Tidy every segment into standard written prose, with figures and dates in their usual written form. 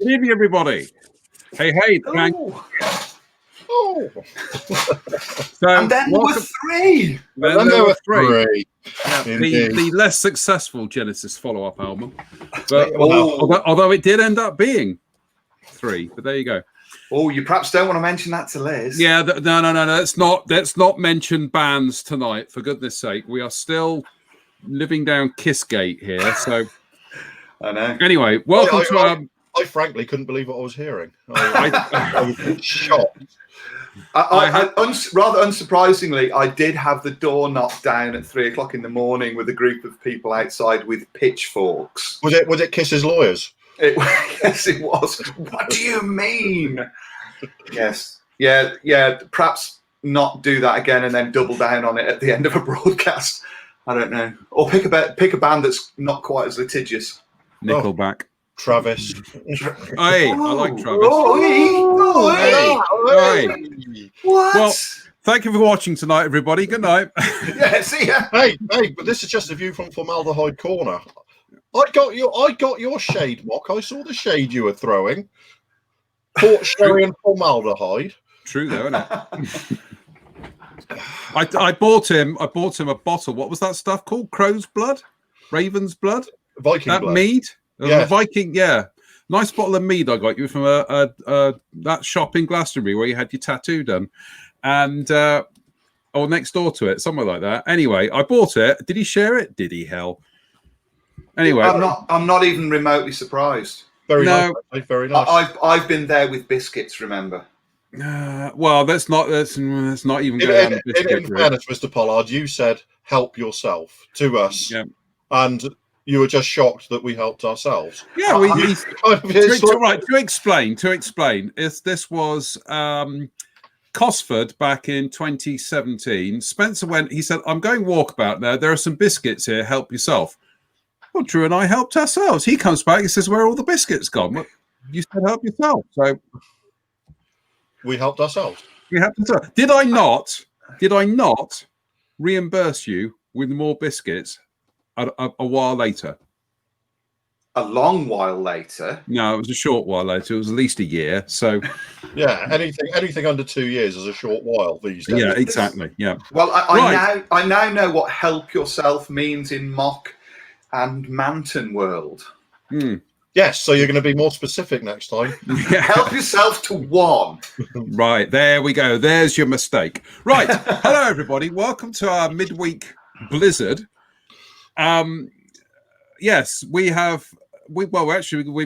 Good evening, everybody. Hey, thank you. Oh. So, and then there were three. Then there were three. Yeah, the less successful Genesis follow-up album, but although it did end up being three. But there you go. Oh, you perhaps don't want to mention that to Liz. Yeah, no. Let's not mention bands tonight. For goodness' sake, we are still living down Kissgate here. So I know. Anyway, welcome to. I frankly couldn't believe what I was hearing. I was shocked. Rather unsurprisingly, I did have the door knocked down at 3 o'clock in the morning with a group of people outside with pitchforks. Was it Kiss's lawyers? Yes, it was. What do you mean? Yes. Yeah. Perhaps not do that again and then double down on it at the end of a broadcast. I don't know. Or pick a band that's not quite as litigious. Nickelback. Travis. I like Travis. What? Well, thank you for watching tonight, everybody. Good night. Yeah, see ya. Hey, but this is just a view from Formaldehyde Corner. I got your shade, Mock. I saw the shade you were throwing. Port sherry and formaldehyde. True, though, isn't it? I bought him a bottle. What was that stuff called? Crow's blood, Raven's blood, Viking blood. Mead. Yeah. Viking, yeah. Nice bottle of mead I got you from that shop in Glastonbury where you had your tattoo done, and or next door to it, somewhere like that. Anyway, I bought it. Did he share it? Did he? Hell. Anyway, I'm not even remotely surprised. Very nice. Very nice. I've been there with biscuits. Remember? Well, that's not even going down the biscuit in fairness, Mr. Pollard, you said help yourself to us, yeah. And you were just shocked that we helped ourselves. Yeah, to explain. This was Cosford back in 2017. Spencer went. He said, "I'm going walkabout now. There are some biscuits here. Help yourself." Well, Drew and I helped ourselves. He comes back. He says, "Where are all the biscuits gone?" Well, you said, "Help yourself." So we helped ourselves. We helped ourselves. Did I not reimburse you with more biscuits a while later? A long while later? No, it was a short while later. It was at least a year. So, yeah, anything under 2 years is a short while these days. Yeah, exactly. Yeah. Well, I now know what help yourself means in Mock and Manton world. Yes, so you're going to be more specific next time. Help yourself to one. Right, there we go. There's your mistake. Right. Hello, everybody. Welcome to our midweek blizzard. Yes, we've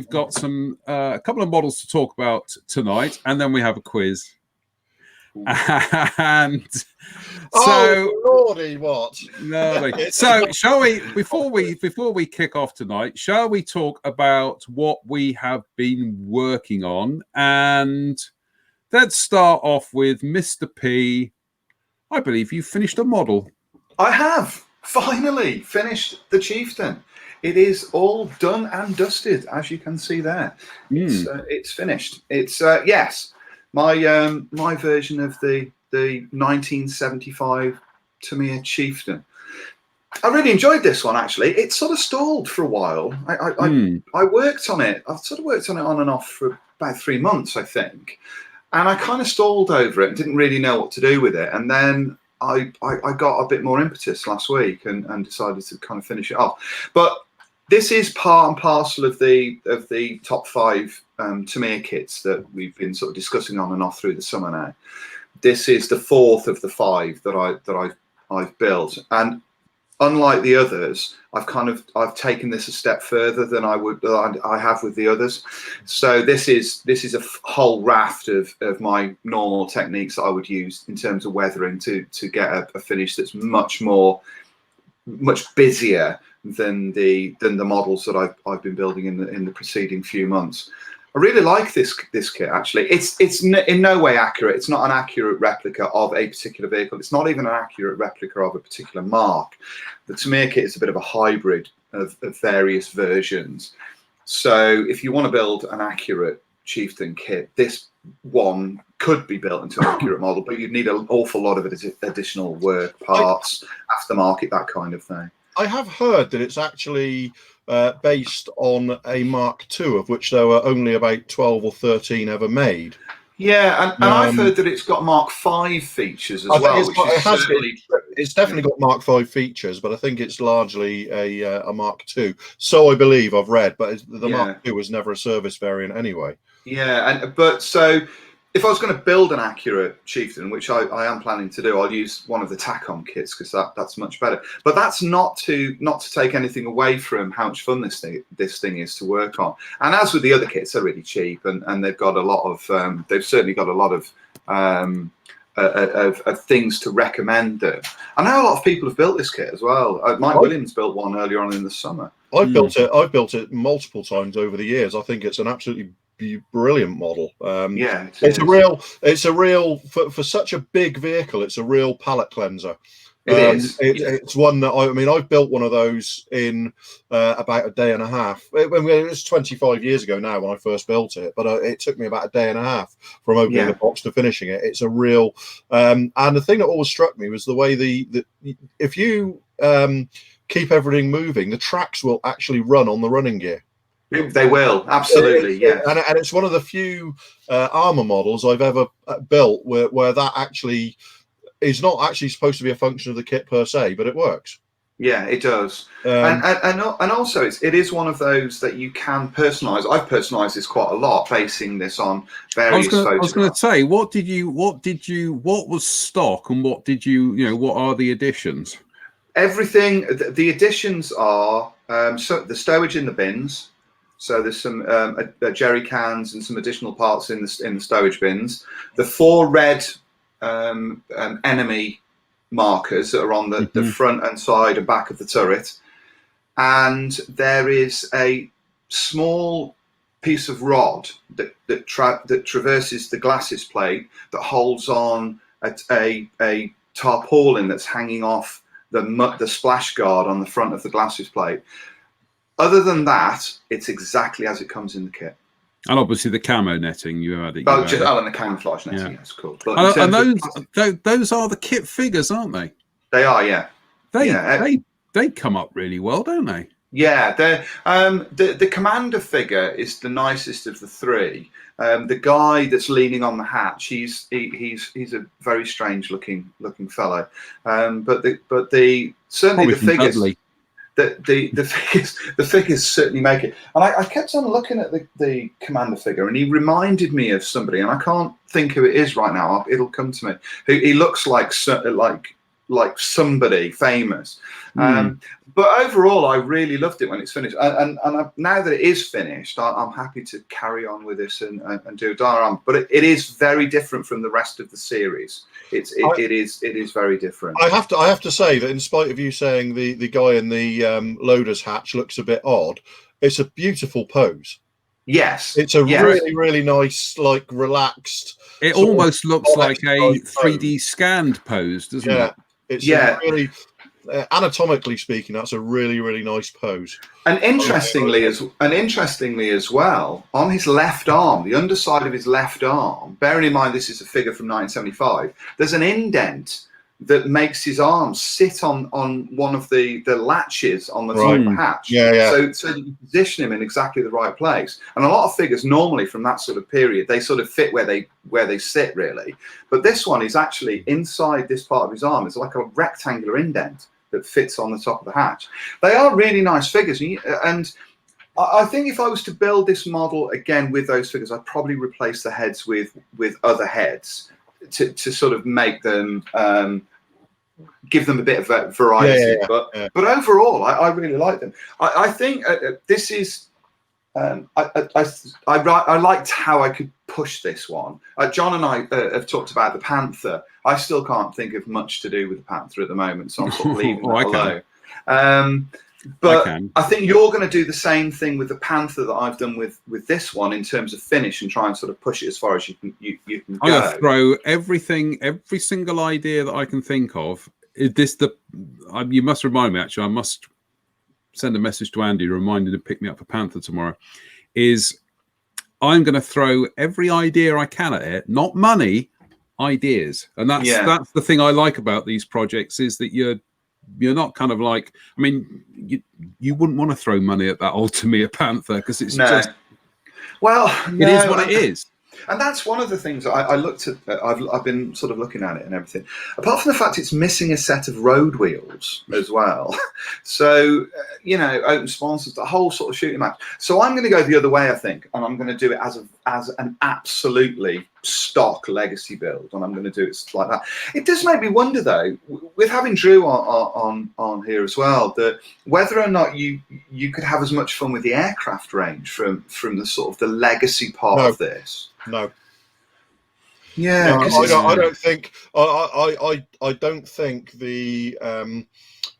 got some a couple of models to talk about tonight, and then we have a quiz. And so, Lordy, what? No, so shall we? Before we kick off tonight, shall we talk about what we have been working on? And let's start off with Mr. P. I believe you finished a model. I have finally finished the Chieftain. It is all done and dusted, as you can see there. It's finished. It's yes. My version of the 1975 Tamiya Chieftain. I really enjoyed this one, actually. It sort of stalled for a while. I worked on it. I've sort of worked on it on and off for about 3 months, I think. And I kind of stalled over it and didn't really know what to do with it. And then I got a bit more impetus last week and decided to kind of finish it off. But this is part and parcel of the top 5 Tamiya kits that we've been sort of discussing on and off through the summer now. This is the 4th of the 5 that I've built, and unlike the others, I've taken this a step further than I have with the others. So this is a whole raft of my normal techniques that I would use in terms of weathering to get a finish that's much busier than the models that I've been building in the preceding few months. I really like this kit, actually. It's in no way accurate. It's not an accurate replica of a particular vehicle. It's not even an accurate replica of a particular mark. The Tamiya kit is a bit of a hybrid of various versions. So if you want to build an accurate Chieftain kit, this one could be built into an accurate model, but you'd need an awful lot of additional work, parts, aftermarket, that kind of thing. I have heard that it's actually based on a Mark II, of which there were only about 12 or 13 ever made. Yeah, and I've heard that it's got Mark V features as I well, think it's definitely got Mark V features, but I think it's largely a Mark II. So I believe I've read, but the Mark II was never a service variant anyway. Yeah, but so if I was going to build an accurate chieftain, which I am planning to do, I'll use one of the Tacom kits because that's much better. But that's not to take anything away from how much fun this thing is to work on. And as with the other kits, they're really cheap, and they've got a lot of they've certainly got a lot of things to recommend them. I know a lot of people have built this kit as well. Mike Williams built one earlier on in the summer. I've built it multiple times over the years. I think it's an absolutely brilliant model. It's a real for such a big vehicle. It's a real palate cleanser. It's one that I've built one of those in about a day and a half. It was 25 years ago now when I first built it, but it took me about a day and a half from opening the box to finishing it. It's a real and the thing that always struck me was the way if you keep everything moving, the tracks will actually run on the running gear. They will, absolutely, yeah. And it's one of the few armor models I've ever built where that actually is not actually supposed to be a function of the kit per se, but it works. Yeah, it does. And also it is one of those that you can personalize. I've personalized this quite a lot, basing this on various photographs. I was going to say, what was stock and what are the additions? Everything. The additions are so the stowage in the bins. So there's some jerry cans and some additional parts in the stowage bins. The 4 red enemy markers that are on the front and side and back of the turret, and there is a small piece of rod that traverses the glacis plate that holds on a tarpaulin that's hanging off the splash guard on the front of the glacis plate. Other than that, it's exactly as it comes in the kit. And obviously the camo netting you added. And the camouflage netting, that's cool. But and those are the kit figures, aren't they? They are, yeah. They come up really well, don't they? Yeah, the commander figure is the nicest of the 3. The guy that's leaning on the hatch, he's a very strange looking fellow. But the figures. The figures certainly make it. And I kept on looking at the commander figure, and he reminded me of somebody, and I can't think who it is right now. It'll come to me. He looks like somebody famous. But overall, I really loved it when it's finished. And now that it is finished, I'm happy to carry on with this and do a diorama. But it is very different from the rest of the series. It is very different. I have to say that in spite of you saying the guy in the loader's hatch looks a bit odd, it's a beautiful pose. Yes, it's a really nice, like relaxed. It almost looks like a 3D scanned pose, doesn't it? It's really. Anatomically speaking, that's a really nice pose. And interestingly as well, on his left arm, the underside of his left arm, bearing in mind this is a figure from 1975, there's an indent that makes his arm sit on one of the latches on the top of the hatch. So that you position him in exactly the right place. And a lot of figures normally from that sort of period, they sort of fit where they sit really. But this one is actually inside this part of his arm. It's like a rectangular indent that fits on the top of the hatch. They are really nice figures, and I think if I was to build this model again with those figures, I'd probably replace the heads with other heads to sort of make them give them a bit of variety. But overall, I really like them. I think this is. I liked how I could push this one. John and I have talked about the Panther. I still can't think of much to do with the Panther at the moment, so I'm sort of leaving that alone. But I think you're going to do the same thing with the Panther that I've done with this one in terms of finish and try and sort of push it as far as you can go. I'm going to throw every single idea that I can think of. You must remind me, actually, I must send a message to Andy reminding him to pick me up for Panther tomorrow. I'm going to throw every idea I can at it, not money, ideas. And that's the thing I like about these projects is that kind of like, I mean, you wouldn't want to throw money at that old Tamiya Panther because it's just, well, it is what it is. And that's one of the things I looked at. I've been sort of looking at it and everything. Apart from the fact it's missing a set of road wheels as well. So, open sponsors, the whole sort of shooting match. So I'm going to go the other way, I think, and I'm going to do it as an absolutely stock legacy build, and I'm going to do it like that. It does make me wonder, though, with having Drew on here as well, that whether or not you could have as much fun with the aircraft range from the sort of the legacy part of this. No. Yeah, no, I don't think. I don't think the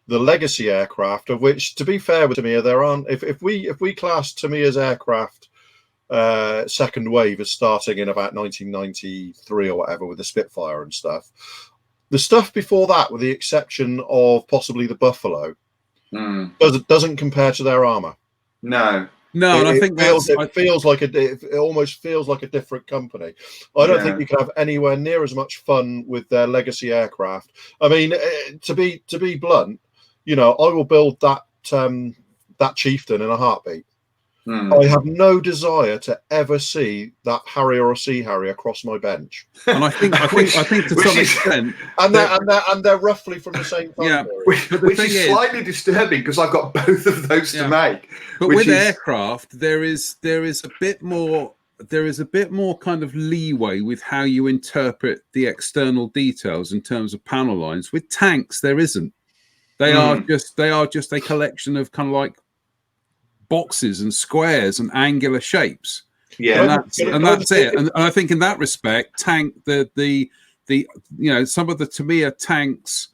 legacy aircraft, of which, to be fair with Tamiya, there aren't. If we class Tamiya's aircraft second wave as starting in about 1993 or whatever with the Spitfire and stuff, the stuff before that, with the exception of possibly the Buffalo, doesn't compare to their armor. No, and I think it almost feels like a different company. I don't think you can have anywhere near as much fun with their legacy aircraft. I mean, to be blunt, I will build that Chieftain in a heartbeat. I have no desire to ever see that Harrier or Sea Harrier cross my bench. And I think to some extent, and they're roughly from the same time. Yeah, which is slightly disturbing because I've got both of those to make. But with aircraft, there is a bit more kind of leeway with how you interpret the external details in terms of panel lines. With tanks, there isn't. They are just a collection of kind of like boxes and squares and angular shapes. And that's it. And I think in that respect, some of the Tamiya tanks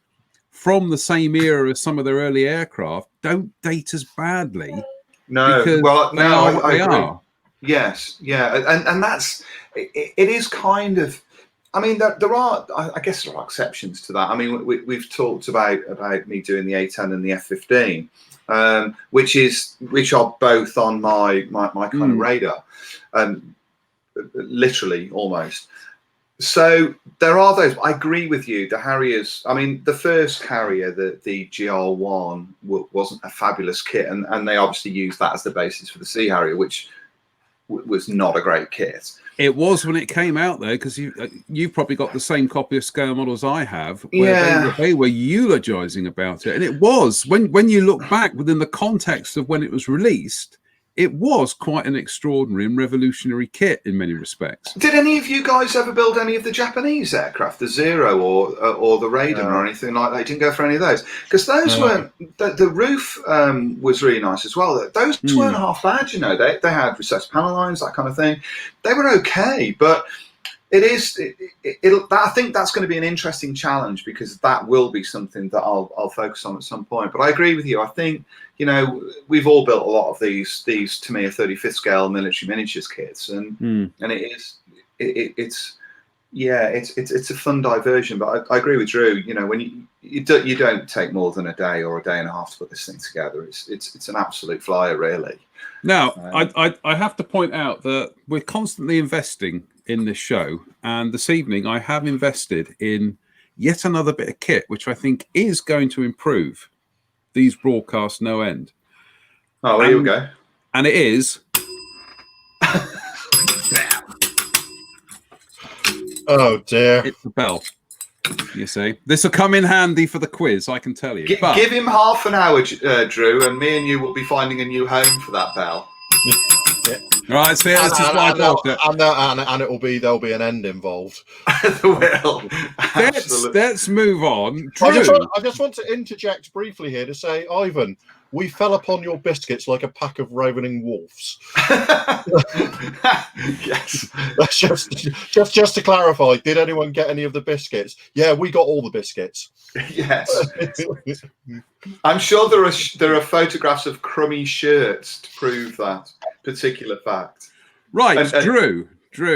from the same era as some of their early aircraft don't date as badly. No, because they are. Yes, yeah, and that's it is kind of. I mean, there are. I guess there are exceptions to that. I mean, we've talked about me doing the A10 and the F15. Which are both on my kind of radar, literally almost. So there are those. I agree with you. The Harriers. I mean, the first Harrier, the GR1, wasn't a fabulous kit, and they obviously used that as the basis for the Sea Harrier, which was not a great kit. It was when it came out, though, because you've probably got the same copy of scale models I have, where they were eulogizing about it. And it was, when you look back within the context of when it was released, it was quite an extraordinary and revolutionary kit in many respects. Did any of you guys ever build any of the Japanese aircraft, the Zero or the Raiden or anything like that? You didn't go for any of those? Because those weren't, the roof was really nice as well. Those weren't half bad, They had recessed panel lines, that kind of thing. They were okay, but I think that's going to be an interesting challenge because that will be something that I'll focus on at some point. But I agree with you. I think, we've all built a lot of these Tamiya 35th scale military miniatures kits, and it's a fun diversion. But I agree with Drew. When you don't take more than a day or a day and a half to put this thing together. It's an absolute flyer, really. Now, I have to point out that we're constantly investing in this show, and this evening I have invested in yet another bit of kit, which I think is going to improve these broadcasts no end. Oh, here we go. And it is. Oh dear! It's the bell. You see, this will come in handy for the quiz, I can tell you. Give him half an hour, Drew, and me and you will be finding a new home for that bell. Right, so this is why I bought it. And there'll be an end involved. There will. Let's move on. Drew. I just want to interject briefly here to say, Ivan, we fell upon your biscuits like a pack of ravening wolves. Yes. That's just to clarify, did anyone get any of the biscuits? Yeah, we got all the biscuits. Yes. I'm sure there are photographs of crummy shirts to prove that particular fact. Right, Drew,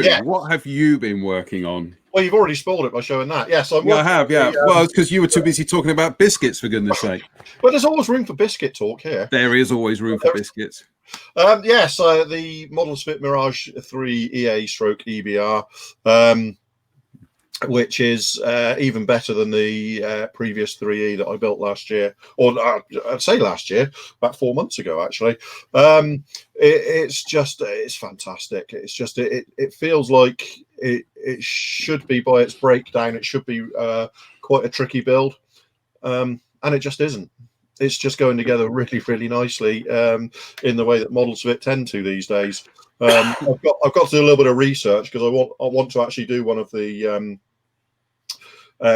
yeah. What have you been working on? Well, you've already spoiled it by showing that. Yes, I have. Yeah. Well, it's because you were too busy talking about biscuits, for goodness' sake. But there's always room for biscuit talk here. There is always room for biscuits. Yes, the Model Spit Mirage 3 EA/EBR. which is even better than the previous 3E that I built last year, or I'd say last year, about 4 months ago, actually. It's fantastic. It's just, it feels like it should be, by its breakdown, it should be quite a tricky build, and it just isn't. It's just going together really, really nicely in the way that models of it tend to these days. I've got to do a little bit of research because I want to actually do one of the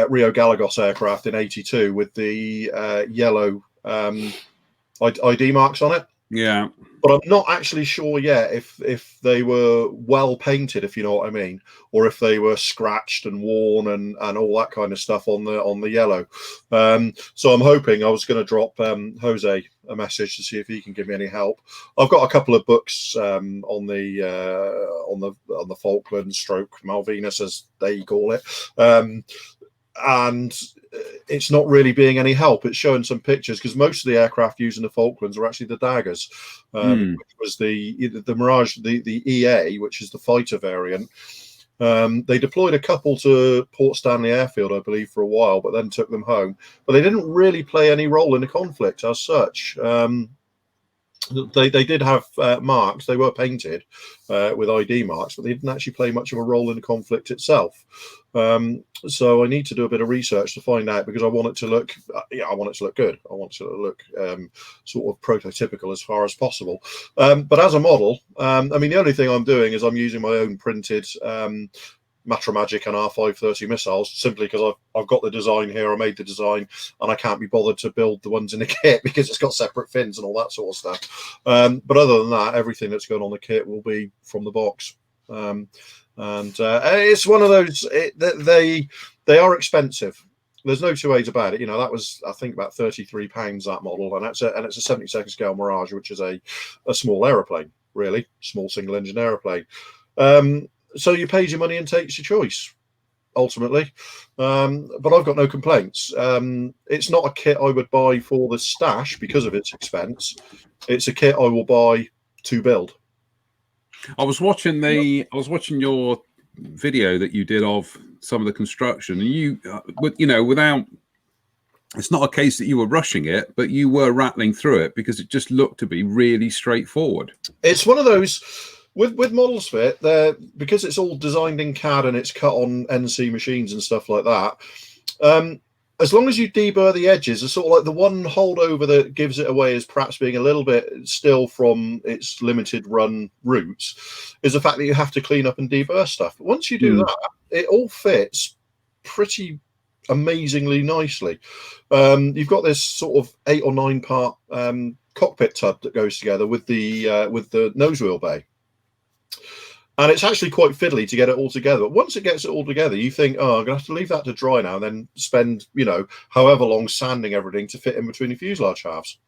Rio Galagos aircraft in '82 with the yellow ID marks on it. Yeah, but I'm not actually sure yet if they were well painted, if you know what I mean, or if they were scratched and worn and all that kind of stuff on the yellow. So I'm hoping, I was going to drop Jose a message to see if he can give me any help. I've got a couple of books on the Falkland stroke Malvinas, as they call it, and it's not really being any help. It's showing some pictures because most of the aircraft used in the Falklands are actually the Daggers, which was the Mirage, the EA, which is the fighter variant. They deployed a couple to Port Stanley Airfield, I believe, for a while, but then took them home. But they didn't really play any role in the conflict as such. They did have marks. They were painted with ID marks, but they didn't actually play much of a role in the conflict itself. So I need to do a bit of research to find out, because I want it to look, I want it to look good. I want it to look sort of prototypical as far as possible. But as a model, I mean, the only thing I'm doing is I'm using my own printed Matramagic and R530 missiles, simply because I've got the design here. I made the design, and I can't be bothered to build the ones in the kit because it's got separate fins and all that sort of stuff. But other than that, everything that's going on the kit will be from the box. And it's one of those. They are expensive. There's no two ways about it. You know, that was, I think, about £33 that model, and it's a 72nd scale Mirage, which is a small aeroplane, really small single engine aeroplane. So you pays your money and takes your choice, ultimately. But I've got no complaints. It's not a kit I would buy for the stash because of its expense. It's a kit I will buy to build. I was watching your video that you did of some of the construction, and you know, without, it's not a case that you were rushing it, but you were rattling through it because it just looked to be really straightforward. It's one of those. With Models Fit, because it's all designed in CAD and it's cut on NC machines and stuff like that, as long as you deburr the edges, it's sort of like the one holdover that gives it away as perhaps being a little bit still from its limited run roots is the fact that you have to clean up and deburr stuff. But once you do that, it all fits pretty amazingly nicely. You've got this sort of 8 or 9 part cockpit tub that goes together with the nose wheel bay. And it's actually quite fiddly to get it all together. But once it gets it all together, you think, oh, I'm going to have to leave that to dry now and then spend, you know, however long sanding everything to fit in between the fuselage halves.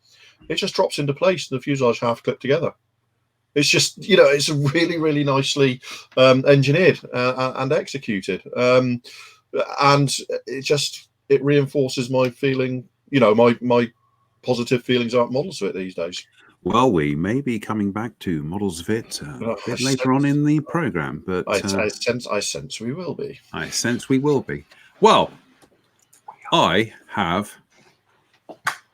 It just drops into place and the fuselage half clip together. It's just, you know, it's really, really nicely engineered and executed. And it reinforces my feeling, you know, my positive feelings about Models of it these days. Well, we may be coming back to Models of it a bit later on in the program, but I sense we will be. I sense we will be. Well, I have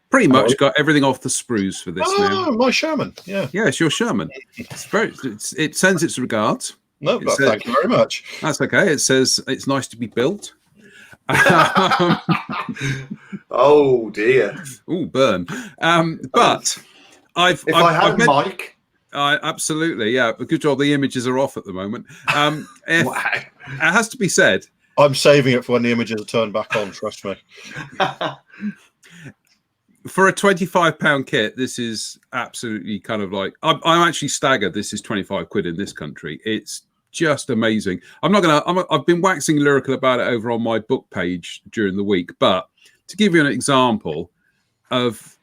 pretty much got everything off the sprues for this now. Oh, my Sherman, yeah. Yeah, it's your Sherman. It sends its regards. No, but thank you very much. That's okay. It says it's nice to be built. Oh, dear. Ooh, burn. But... If I had Mike, absolutely, yeah. Good job. The images are off at the moment. It has to be said, I'm saving it for when the images are turned back on. Trust me. For a £25 kit, this is absolutely kind of like I'm actually staggered. This is £25 in this country. It's just amazing. I've been waxing lyrical about it over on my book page during the week, but to give you an example of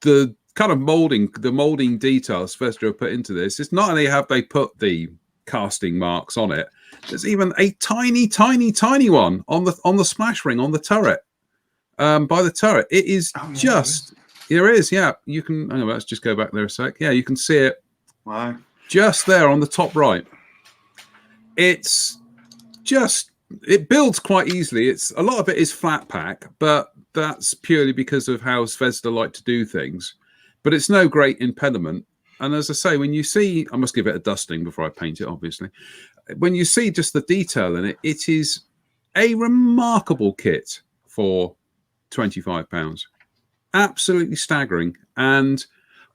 the kind of molding details Svesdra put into this, it's not only have they put the casting marks on it, there's even a tiny one on the splash ring on the turret, by the turret. It is there is, yeah. You can, let's just go back there a sec. Yeah, you can see it. Wow. Just there on the top right. It's just it builds quite easily. It's a lot of it is flat pack, but that's purely because of how Zvezda like to do things. But it's no great impediment. And as I say, when you see, I must give it a dusting before I paint it, obviously. When you see just the detail in it, it is a remarkable kit for £25. Absolutely staggering, and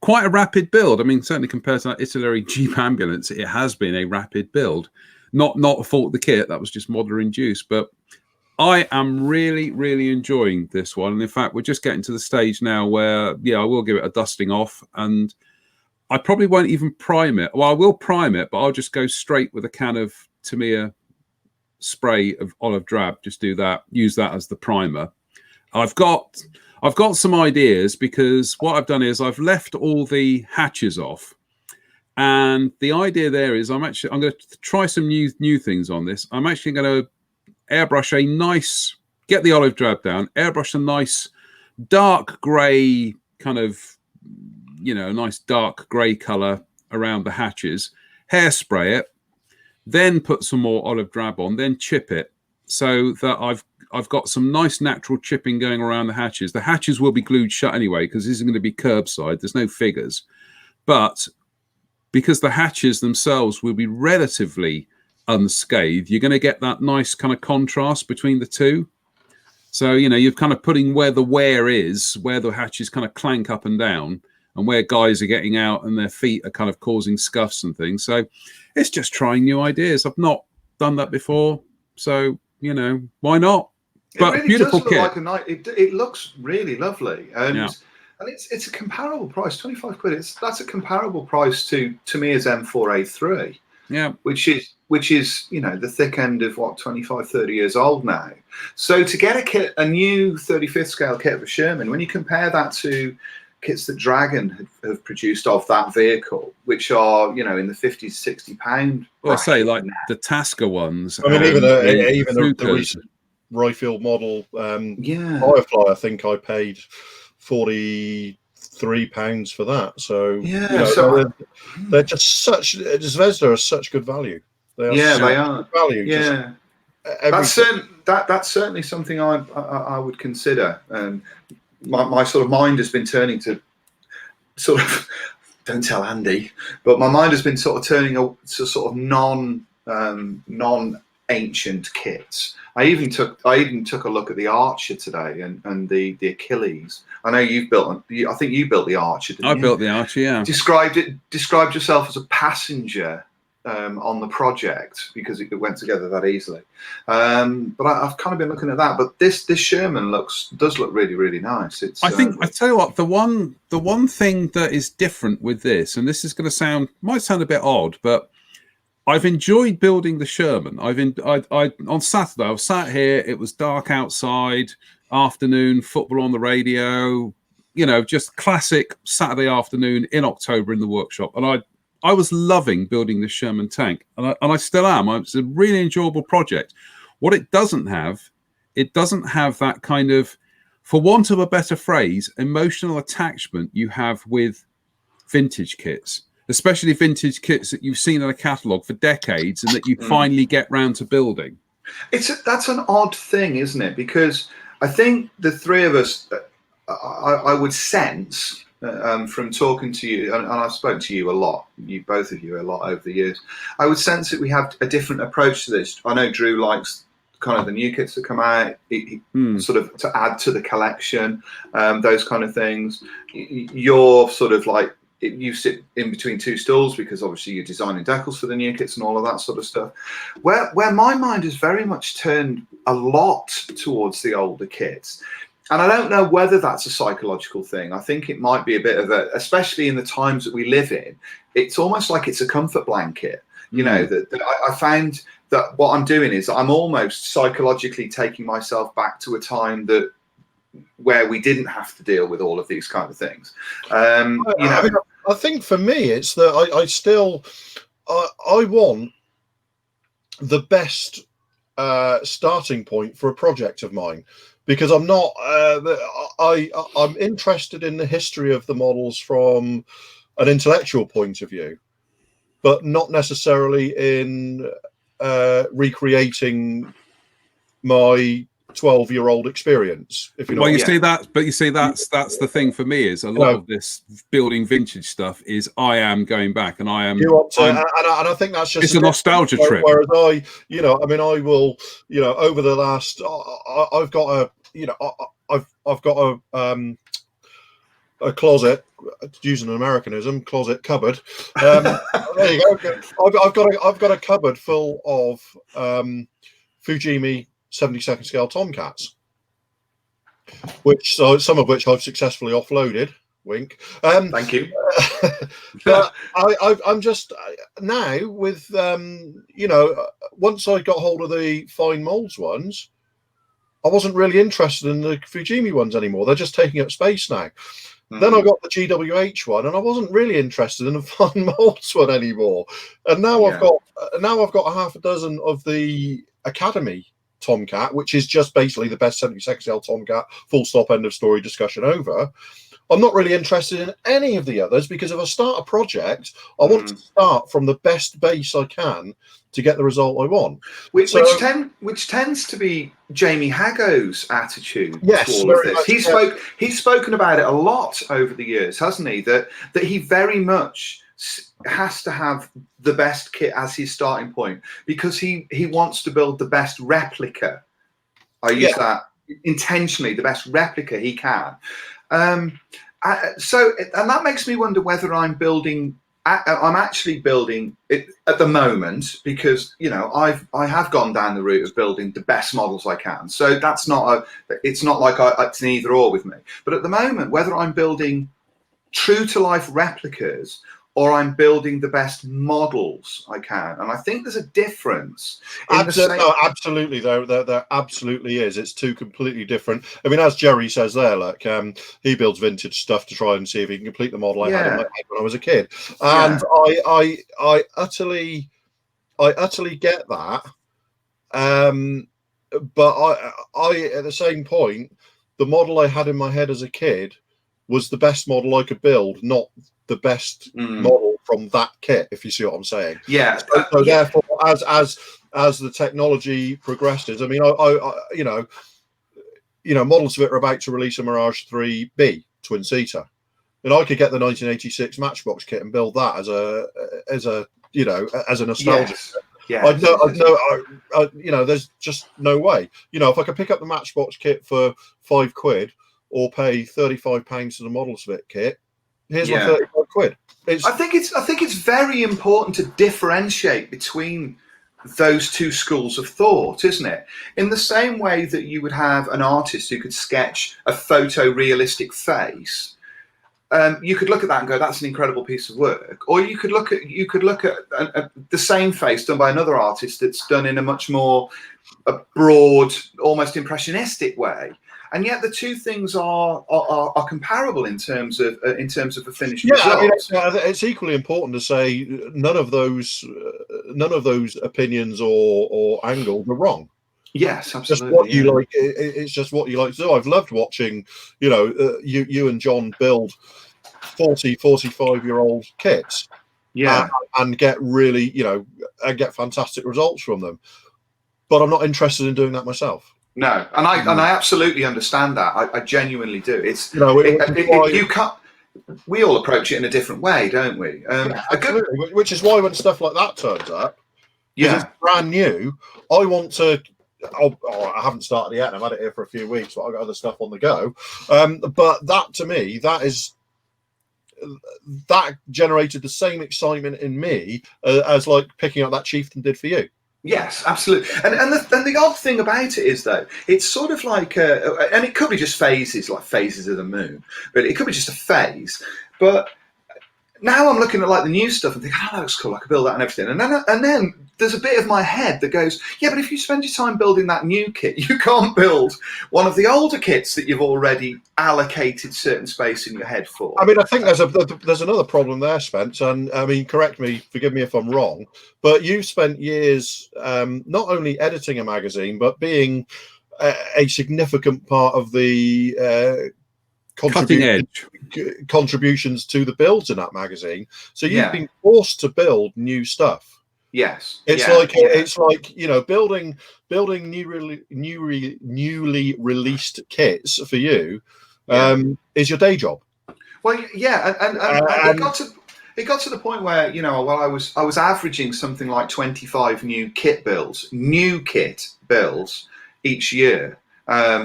quite a rapid build. I mean, certainly compared to that Italy Jeep ambulance, it has been a rapid build. Not a fault of the kit, that was just modeler induced. But I am really, really enjoying this one. And in fact, we're just getting to the stage now where, I will give it a dusting off, and I probably won't even prime it. Well, I will prime it, but I'll just go straight with a can of Tamiya spray of olive drab. Just do that. Use that as the primer. I've got some ideas, because what I've done is I've left all the hatches off, and the idea there is I'm going to try some new things on this. I'm actually going to airbrush a nice, get the olive drab down, airbrush a nice dark grey kind of, nice dark grey colour around the hatches, hairspray it, then put some more olive drab on, then chip it, so that I've got some nice natural chipping going around the hatches. The hatches will be glued shut anyway, because this is going to be curbside. There's no figures. But because the hatches themselves will be relatively unscathed, you're going to get that nice kind of contrast between the two. So, you're kind of putting where the wear is, where the hatches kind of clank up and down, and where guys are getting out and their feet are kind of causing scuffs and things. So it's just trying new ideas. I've not done that before. So, why not? But it really beautiful does look kit. like a night. It looks really lovely, and it's a comparable price, £25. That's a comparable price to Tamiya's M4A3. Yeah, which is the thick end of 25, 30 years old now. So to get a new 35th scale kit of a Sherman, when you compare that to kits that Dragon have produced of that vehicle, which are in the £50 to £60. Well, I say like the Tasker ones. I mean, even the recent Royfield model Firefly, I think I paid £43 for that. So they're just such. Zvezda are such good value. They are good value. Yeah, that's certainly something I would consider. My sort of mind has been turning to sort of, don't tell Andy, but my mind has been sort of turning to sort of non-ancient kits. I even took a look at the Archer today and the Achilles. I know you've built. I think you built the Archer. Didn't you? Built the Archer. Yeah. Described yourself as a passenger on the project, because it went together that easily. But I've kind of been looking at that. But this Sherman does look really, really nice. I tell you what, the one thing that is different with this, and this is going to might sound a bit odd, but I've enjoyed building the Sherman. On Saturday, I was sat here. It was dark outside, afternoon, football on the radio. Just classic Saturday afternoon in October in the workshop, and I was loving building the Sherman tank, and I still am. It's a really enjoyable project. What it doesn't have that kind of, for want of a better phrase, emotional attachment you have with vintage kits, especially vintage kits that you've seen in a catalogue for decades and that you finally get round to building. That's an odd thing, isn't it? Because I think the three of us, I would sense from talking to you, and I've spoken to you a lot, both of you a lot over the years, I would sense that we have a different approach to this. I know Drew likes kind of the new kits that come out, sort of to add to the collection, those kind of things. You're sort of like, you sit in between two stools, because obviously you're designing decals for the new kits and all of that sort of stuff. Where my mind has very much turned a lot towards the older kits. And I don't know whether that's a psychological thing. I think it might be a bit of especially in the times that we live in, it's almost like it's a comfort blanket. That I found that what I'm doing is I'm almost psychologically taking myself back to a time where we didn't have to deal with all of these kind of things. I think for me, it's that I want the best starting point for a project of mine, because I'm not. I'm interested in the history of the models from an intellectual point of view, but not necessarily in recreating my 12-year-old experience. If you know, well, you see that, but you see that's the thing for me is a lot of this building vintage stuff is I am going back and I am. And I think that's just it's a nostalgia trip. Whereas I will, over the last, I've got I've got a closet, using an Americanism, closet cupboard. There you go. I've got a cupboard full of Fujimi 72nd scale Tomcats, some of which I've successfully offloaded. Wink. Thank you. But I'm just now with once I got hold of the fine molds ones, I wasn't really interested in the Fujimi ones anymore. They're just taking up space now. Then I got the GWH one, and I wasn't really interested in the fine molds one anymore. And now I've got a half a dozen of the Academy Tomcat, which is just basically the best 72nd scale Tomcat. Full stop. End of story. Discussion over. I'm not really interested in any of the others because if I start a project, I want to start from the best base I can to get the result I want. Which tends to be Jamie Hago's attitude yes, to all of this. He's spoken about it a lot over the years, hasn't he? That he very much has to have the best kit as his starting point because he wants to build the best replica. I use that intentionally, the best replica he can. So that makes me wonder whether I'm actually building it at the moment because I have gone down the route of building the best models I can. So it's not like it's an either or with me. But at the moment, whether I'm building true to life replicas or I'm building the best models I can. And I think there's a difference. Absolutely, there absolutely is. It's two completely different. I mean, as Jerry says there, like he builds vintage stuff to try and see if he can complete the model I had in my head when I was a kid. And I utterly get that. But I at the same point, the model I had in my head as a kid was the best model I could build, not the best model from that kit, if you see what I'm saying. Yeah. So therefore, as the technology progresses, I mean, models of it are about to release a Mirage 3B twin seater, and I could get the 1986 Matchbox kit and build that as a nostalgia. Yes. There's just no way. If I could pick up the Matchbox kit for £5 or pay £35 to the Models of it kit. Here's my 35 quid. I think it's very important to differentiate between those two schools of thought, isn't it? In the same way that you would have an artist who could sketch a photorealistic face, you could look at that and go, "That's an incredible piece of work." Or you could look at the same face done by another artist that's done in a much more broad, almost impressionistic way. And yet the two things are comparable in terms of a finished result. I mean, it's equally important to say none of those opinions or angles are wrong. Yes, absolutely. Just what you like. It's just what you like to do. I've loved watching, you and John build 45-year-old kits. And get really, and get fantastic results from them. But I'm not interested in doing that myself. No, and I absolutely understand that. I genuinely do. It's you can't. We all approach it in a different way, don't we? Absolutely. Which is why when stuff like that turns up, it's brand new. I want to. I haven't started yet. And I've had it here for a few weeks, but I've got other stuff on the go. But that to me, that generated the same excitement in me as like picking up that Chieftain did for you. Yes, absolutely. And the odd thing about it is, though, it's sort of like, and it could be just phases, like phases of the moon, but it could be just a phase. But now I'm looking at like the new stuff and thinking, "Oh, that looks cool. I could build that and everything." And then there's a bit of my head that goes, "Yeah, but if you spend your time building that new kit, you can't build one of the older kits that you've already allocated certain space in your head for." I mean, I think there's another problem there, Spence. And I mean, forgive me if I'm wrong, but you've spent years not only editing a magazine, but being a significant part of the contributions to the builds in that magazine. So you've been forced to build new stuff. Yes, it's like building newly released kits for you is your day job. Well, yeah, and it got to the point where I was averaging something like 25 new kit builds each year.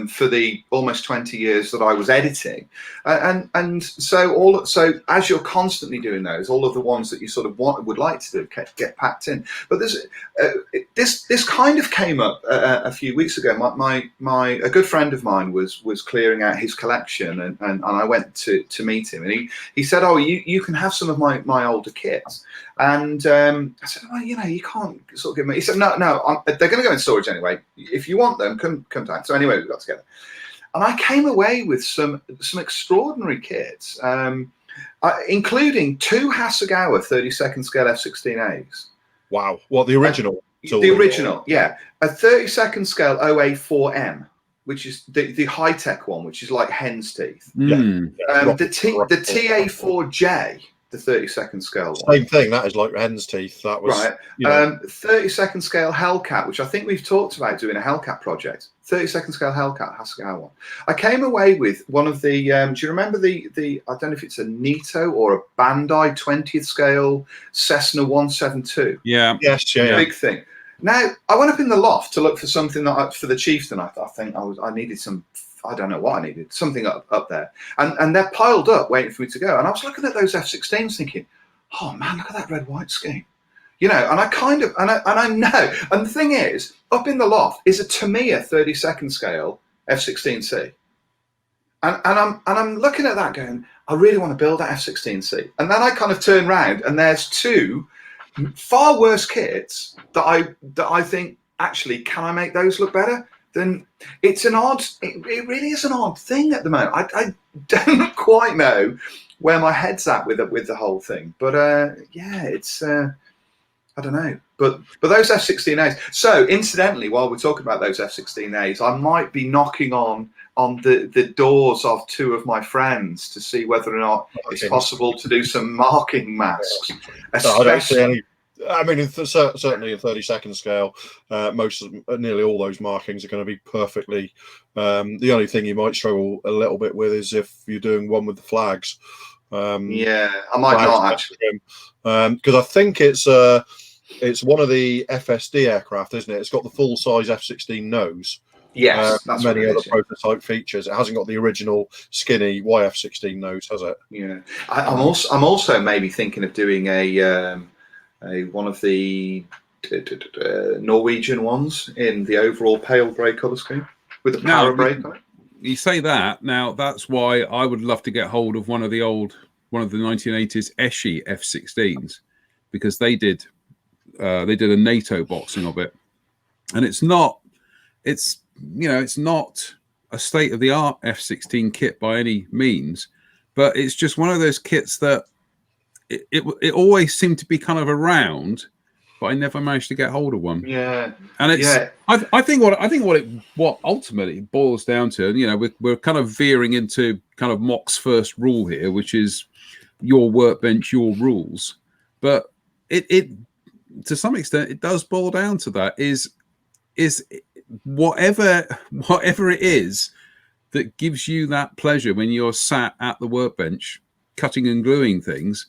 For the almost 20 years that I was editing, and so as you're constantly doing those, all of the ones that you sort of would like to do get packed in. But this kind of came up a few weeks ago. A good friend of mine was clearing out his collection, and I went to meet him, and he said, "Oh, you can have some of my older kits." And I said, "Well, you can't sort of give me." He said, "No, they're going to go in storage anyway. If you want them, come down." So anyway, we got together, and I came away with some extraordinary kits, including 2 Hasegawa 32nd scale F16As. Wow! What, the original? The original, yeah, a 32nd scale OA4M, which is the high tech one, which is like hen's teeth. The TA4J. The 32nd scale one. Same thing. That is like hen's teeth. That was right. 32nd scale Hellcat, which I think we've talked about doing a Hellcat project. 32nd scale Hellcat Hasegawa one. I came away with one of the. Do you remember the? I don't know if it's a Nito or a Bandai 20th scale Cessna 172. Yeah. Yes. Yeah. Big thing. Now I went up in the loft to look for something for the Chieftain. I think I needed some. I don't know what I needed, something up there. And they're piled up waiting for me to go. And I was looking at those F-16s thinking, oh man, look at that red-white scheme. And I kind of, and I know. And the thing is, up in the loft is a Tamiya 32nd scale F-16C. And I'm looking at that going, I really want to build that F-16C. And then I kind of turn around and there's 2 far worse kits that I think, actually, can I make those look better? Then it's an odd. It really is an odd thing at the moment. I don't quite know where my head's at with the whole thing. But it's I don't know. But those F-16As. So incidentally, while we're talking about those F-16As, I might be knocking on the doors of 2 of my friends to see whether or not it's possible to do some marking masks. Especially. I mean, certainly in 32nd scale, nearly all those markings are going to be perfectly. The only thing you might struggle a little bit with is if you're doing one with the flags. I might not actually, because I think it's one of the FSD aircraft, isn't it? It's got the full size F-16 nose. Yes, that's many other prototype features. It hasn't got the original skinny YF-16 nose, has it? Yeah, I'm also maybe thinking of doing one of the Norwegian ones in the overall pale grey colour scheme with the power brake on it. You say that, now that's why I would love to get hold of one of the 1980s Eschi F-16s, because they did a NATO boxing of it, and it's not a state-of-the-art F-16 kit by any means, but it's just one of those kits that it always seemed to be kind of around, but I never managed to get hold of one. Yeah, and it's I think what ultimately boils down to, and we're kind of veering into kind of Mock's first rule here, which is your workbench, your rules. But it to some extent it does boil down to that is whatever it is that gives you that pleasure when you're sat at the workbench cutting and gluing things.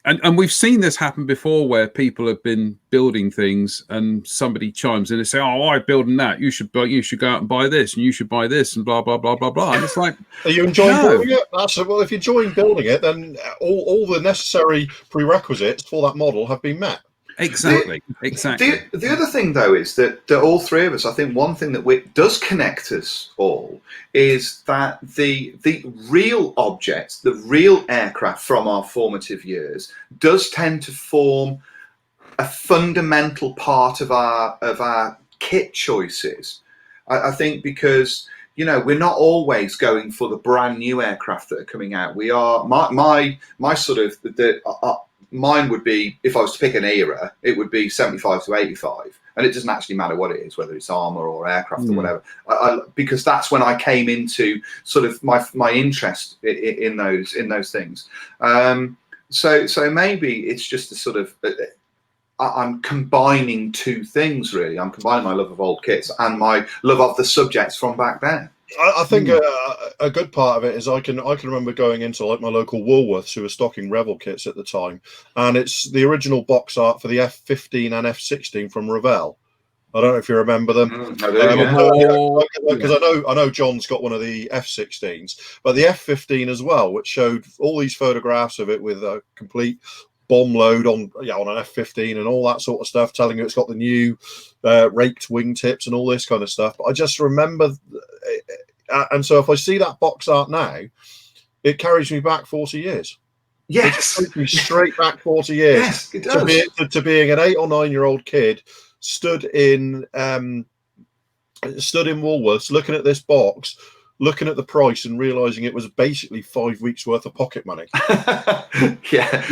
And we've seen this happen before, where people have been building things and somebody chimes in and say, "Oh, I'm building that. You should go out and buy this, and you should buy this, and blah blah blah blah blah." And it's like, are you enjoying building it? Well, if you're enjoying building it, then all the necessary prerequisites for that model have been met. Exactly. The other thing, though, is that all 3 of us, I think one thing that does connect us all is that the real objects, the real aircraft from our formative years, does tend to form a fundamental part of our kit choices. I think because we're not always going for the brand new aircraft that are coming out. We are my sort of mine would be, if I was to pick an era, it would be 75 to 85. And it doesn't actually matter what it is, whether it's armor or aircraft or whatever, because that's when I came into sort of my interest in those things. So maybe it's just a sort of I'm combining two things, really. I'm combining my love of old kits and my love of the subjects from back then. I think a good part of it is I can remember going into like my local Woolworths, who were stocking Revell kits at the time, and it's the original box art for the F15 and F16 from Revell. I don't know if you remember them. I do, because I know John's got one of the F16s, but the F15 as well, which showed all these photographs of it with a complete bomb load on an F15 and all that sort of stuff, telling you it's got the new raked wingtips and all this kind of stuff. But I just remember, and so if I see that box art now, it carries me back 40 years. Yes, it takes me straight back 40 years. Yes, it does. To being an 8 or 9 year old kid stood in Woolworths, looking at this box, looking at the price, and realizing it was basically 5 weeks worth of pocket money. Yeah,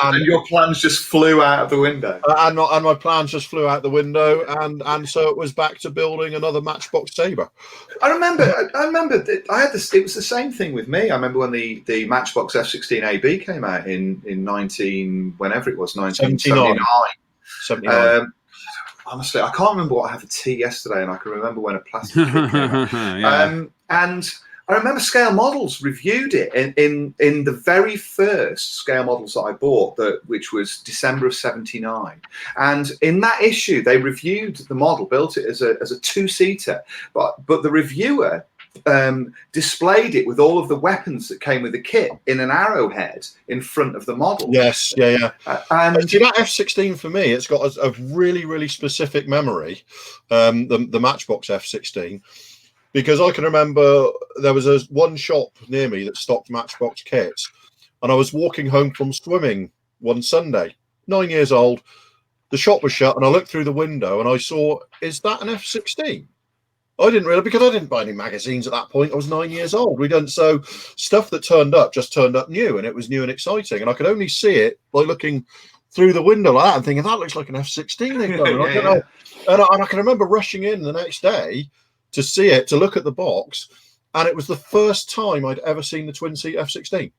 and your plans just flew out of the window. And my plans just flew out the window, and so it was back to building another Matchbox Sabre. I remember that I had this. It was the same thing with me. I remember when the Matchbox F16 AB came out in 1979. Honestly, I can't remember what I had for tea yesterday, and I can remember when a plastic kit came out. And I remember Scale Models reviewed it in the very first Scale Models that I bought, which was December of '79. And in that issue, they reviewed the model, built it as a two-seater, but the reviewer displayed it with all of the weapons that came with the kit in an arrowhead in front of the model. Yes, yeah. And see, that F16 for me, it's got a really, really specific memory, the Matchbox F16, because I can remember there was one shop near me that stocked Matchbox kits, and I was walking home from swimming one Sunday, 9 years old. The shop was shut, and I looked through the window and I saw, is that an F16? I didn't realize, because I didn't buy any magazines at that point. I was 9 years old. So stuff that turned up just turned up new, and it was new and exciting. And I could only see it by looking through the window like that and thinking, that looks like an F16 they've done. And I can remember rushing in the next day to see it, to look at the box, and it was the first time I'd ever seen the twin seat F16.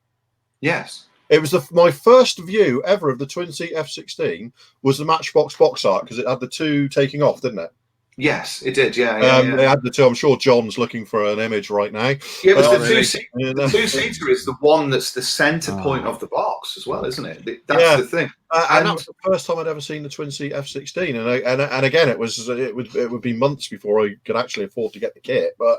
Yes. It was my first view ever of the twin seat F16 was the Matchbox box art, because it had the two taking off, didn't it? Yes, it did. Yeah. They had the two. I'm sure John's looking for an image right now. Yeah, but the two-seater is the one that's the centre point of the box as well, isn't it? That's the thing. And that was the first time I'd ever seen the twin seat F16. And again, it would be months before I could actually afford to get the kit. But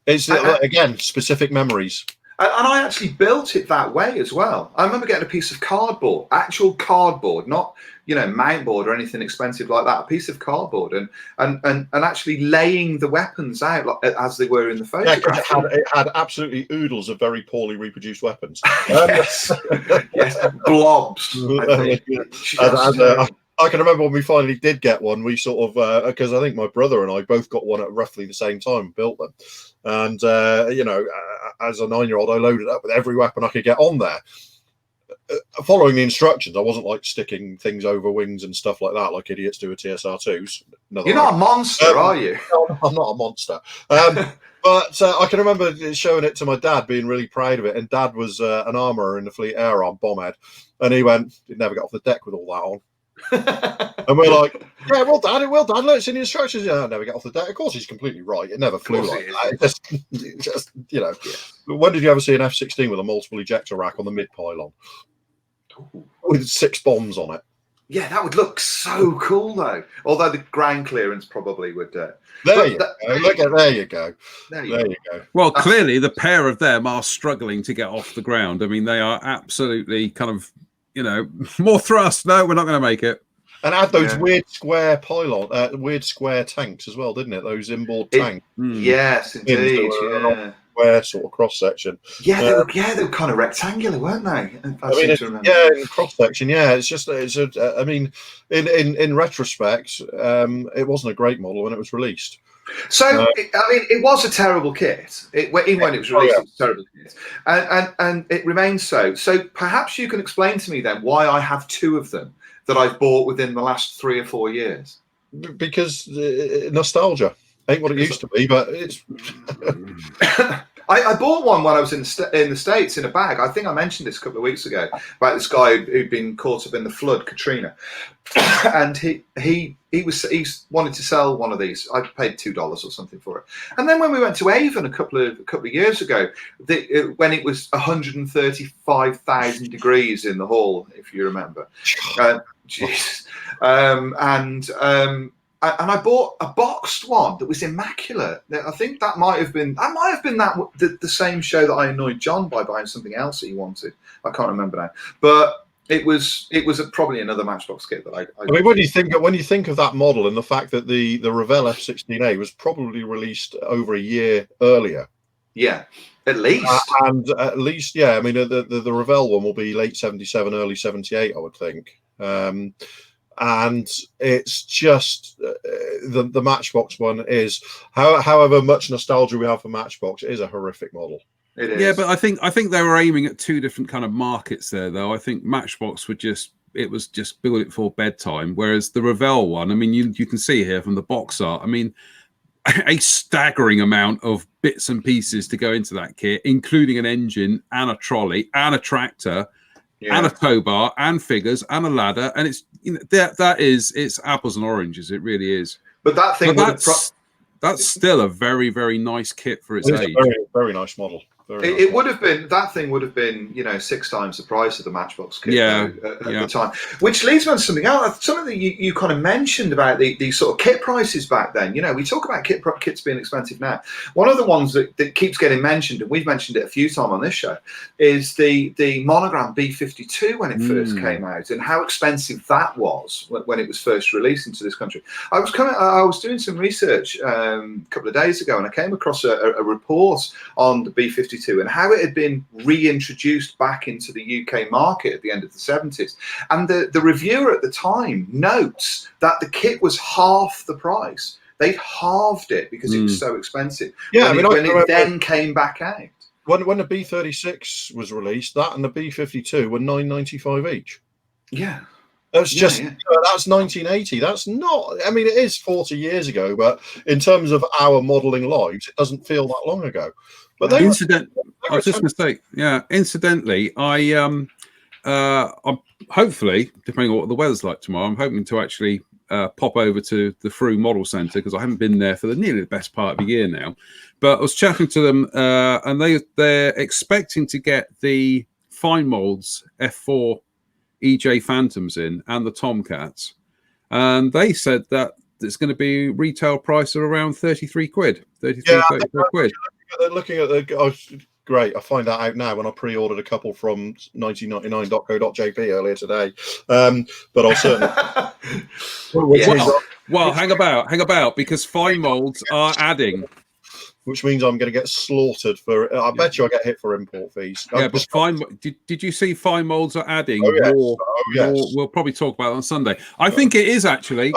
it's again specific memories. And I actually built it that way as well. I remember getting a piece of cardboard, actual cardboard, not mount board or anything expensive like that. A piece of cardboard, and actually laying the weapons out as they were in the photograph. Yeah, it had absolutely oodles of very poorly reproduced weapons. Yes, blobs. I can remember when we finally did get one. We sort of because I think my brother and I both got one at roughly the same time and built them. And as a 9-year-old, I loaded up with every weapon I could get on there, following the instructions. I wasn't like sticking things over wings and stuff like that, like idiots do with TSR2s. You're not a monster, are you? No, I'm not a monster. But I can remember showing it to my dad, being really proud of it. And Dad was an armourer in the Fleet Air Arm bombhead, and he went, "He'd never get off the deck with all that on." And we're like, yeah, well done, look, it's in the instructions. Yeah, I'll never get off the deck. Of course, he's completely right. It never flew like that. Just When did you ever see an F-16 with a multiple ejector rack on the mid pylon with 6 bombs on it? Yeah, that would look so cool, though. Although the ground clearance probably would. There you go. Well, clearly the pair of them are struggling to get off the ground. I mean, they are absolutely kind of, more thrust. No, we're not going to make it. And add those weird square pylon, weird square tanks as well, didn't it? Those inboard tanks. Yes, indeed. Square sort of cross section. Yeah, they were kind of rectangular, weren't they? In cross section. Yeah, I mean, in retrospect, it wasn't a great model when it was released. So, it was a terrible kit. When it was released, it was a terrible kit. And it remains so. So perhaps you can explain to me then why I have 2 of them that I've bought within the last 3 or 4 years. Because nostalgia ain't what it used to be, but it's... I bought one when I was in the States in a bag. I think I mentioned this a couple of weeks ago about this guy who'd been caught up in the flood, Katrina, and he wanted to sell one of these. I paid $2 or something for it. And then when we went to Avon a couple of years ago, when it was 135,000 degrees in the hall, if you remember, and I bought a boxed one that was immaculate. I think that might have been the same show that I annoyed John by buying something else that he wanted. I can't remember now, but it was probably another Matchbox kit that I mean, when you think of that model and the fact that the Revell F16A was probably released over a year earlier. Yeah, at least. And at least, yeah. I mean, the Revell one will be late 77, early 78, I would think. And it's just the Matchbox one is, however much nostalgia we have for Matchbox, it is a horrific model. It is. Yeah, but I think they were aiming at two different kind of markets there, though. I think Matchbox was just build it for bedtime, whereas the Revell one, I mean, you can see here from the box art, I mean, a staggering amount of bits and pieces to go into that kit, including an engine and a trolley and a tractor. Yeah. And a tow bar and figures and a ladder, and it's it's apples and oranges. It really is. But that thing, that's still a very, very nice kit for its age. A very, very nice model. It would have been, that thing would have been, 6 times the price of the Matchbox kit at the time. Which leads me on to something else. Something that you kind of mentioned about the sort of kit prices back then. We talk about kits being expensive now. One of the ones that keeps getting mentioned, and we've mentioned it a few times on this show, is the Monogram B52 when it first came out, and how expensive that was when it was first released into this country. I was doing some research a couple of days ago, and I came across a report on the B52 and how it had been reintroduced back into the UK market at the end of the 70s. And the reviewer at the time notes that the kit was half the price. They'd halved it because it was so expensive. Yeah, when it then came back out. When the B36 was released, that and the B52 were $9.95 each. Yeah. That's just that's 1980. That's not. I mean, it is 40 years ago, but in terms of our modelling lives, it doesn't feel that long ago. But I was just going to say, incidentally, I'm hopefully, depending on what the weather's like tomorrow, I'm hoping to actually pop over to the Frew Model Centre, because I haven't been there for nearly the best part of a year now. But I was chatting to them, and they're expecting to get the Fine Molds F4 EJ Phantoms in and the Tomcats, and they said that it's going to be retail price of around 33 quid, 34 quid. They're looking at great. I find that out now when I pre-ordered a couple from 1999.co.jp earlier today. But I'll certainly. Well, hang about, because Fine Molds are adding. Which means I'm going to get slaughtered for. I bet you I get hit for import fees. Yeah, but did you see Fine Molds are adding more? We'll probably talk about it on Sunday. I think it is actually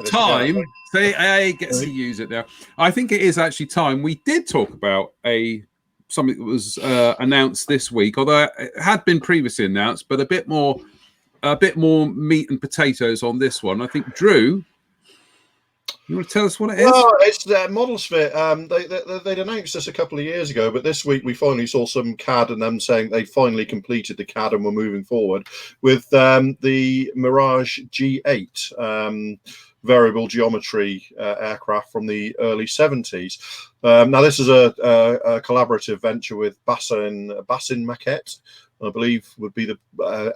time. Say A gets to use it now. I think it is actually time. We did talk about something that was announced this week, although it had been previously announced, but a bit more meat and potatoes on this one. I think Drew. You want to tell us what it is? Well, it's ModelSphere. They'd announced this a couple of years ago, but this week we finally saw some CAD and them saying they finally completed the CAD and were moving forward with the Mirage G8 variable geometry aircraft from the early 70s. Now, this is a collaborative venture with Bassin Maquette, I believe would be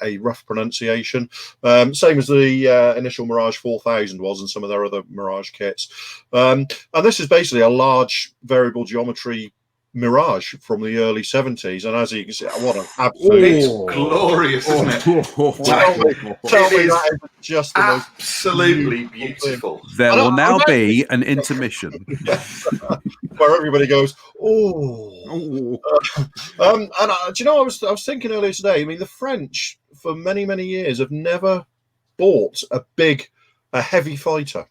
a rough pronunciation. Same as the initial Mirage 4000 was, and some of their other Mirage kits. And this is basically a large variable geometry Mirage from the early 70s, and as you can see, what an absolute glorious, isn't it? Tell me that is just the absolutely most beautiful. There will now be an intermission where everybody goes, oh. And do you know, I was thinking earlier today. I mean, the French for many years have never bought a heavy fighter,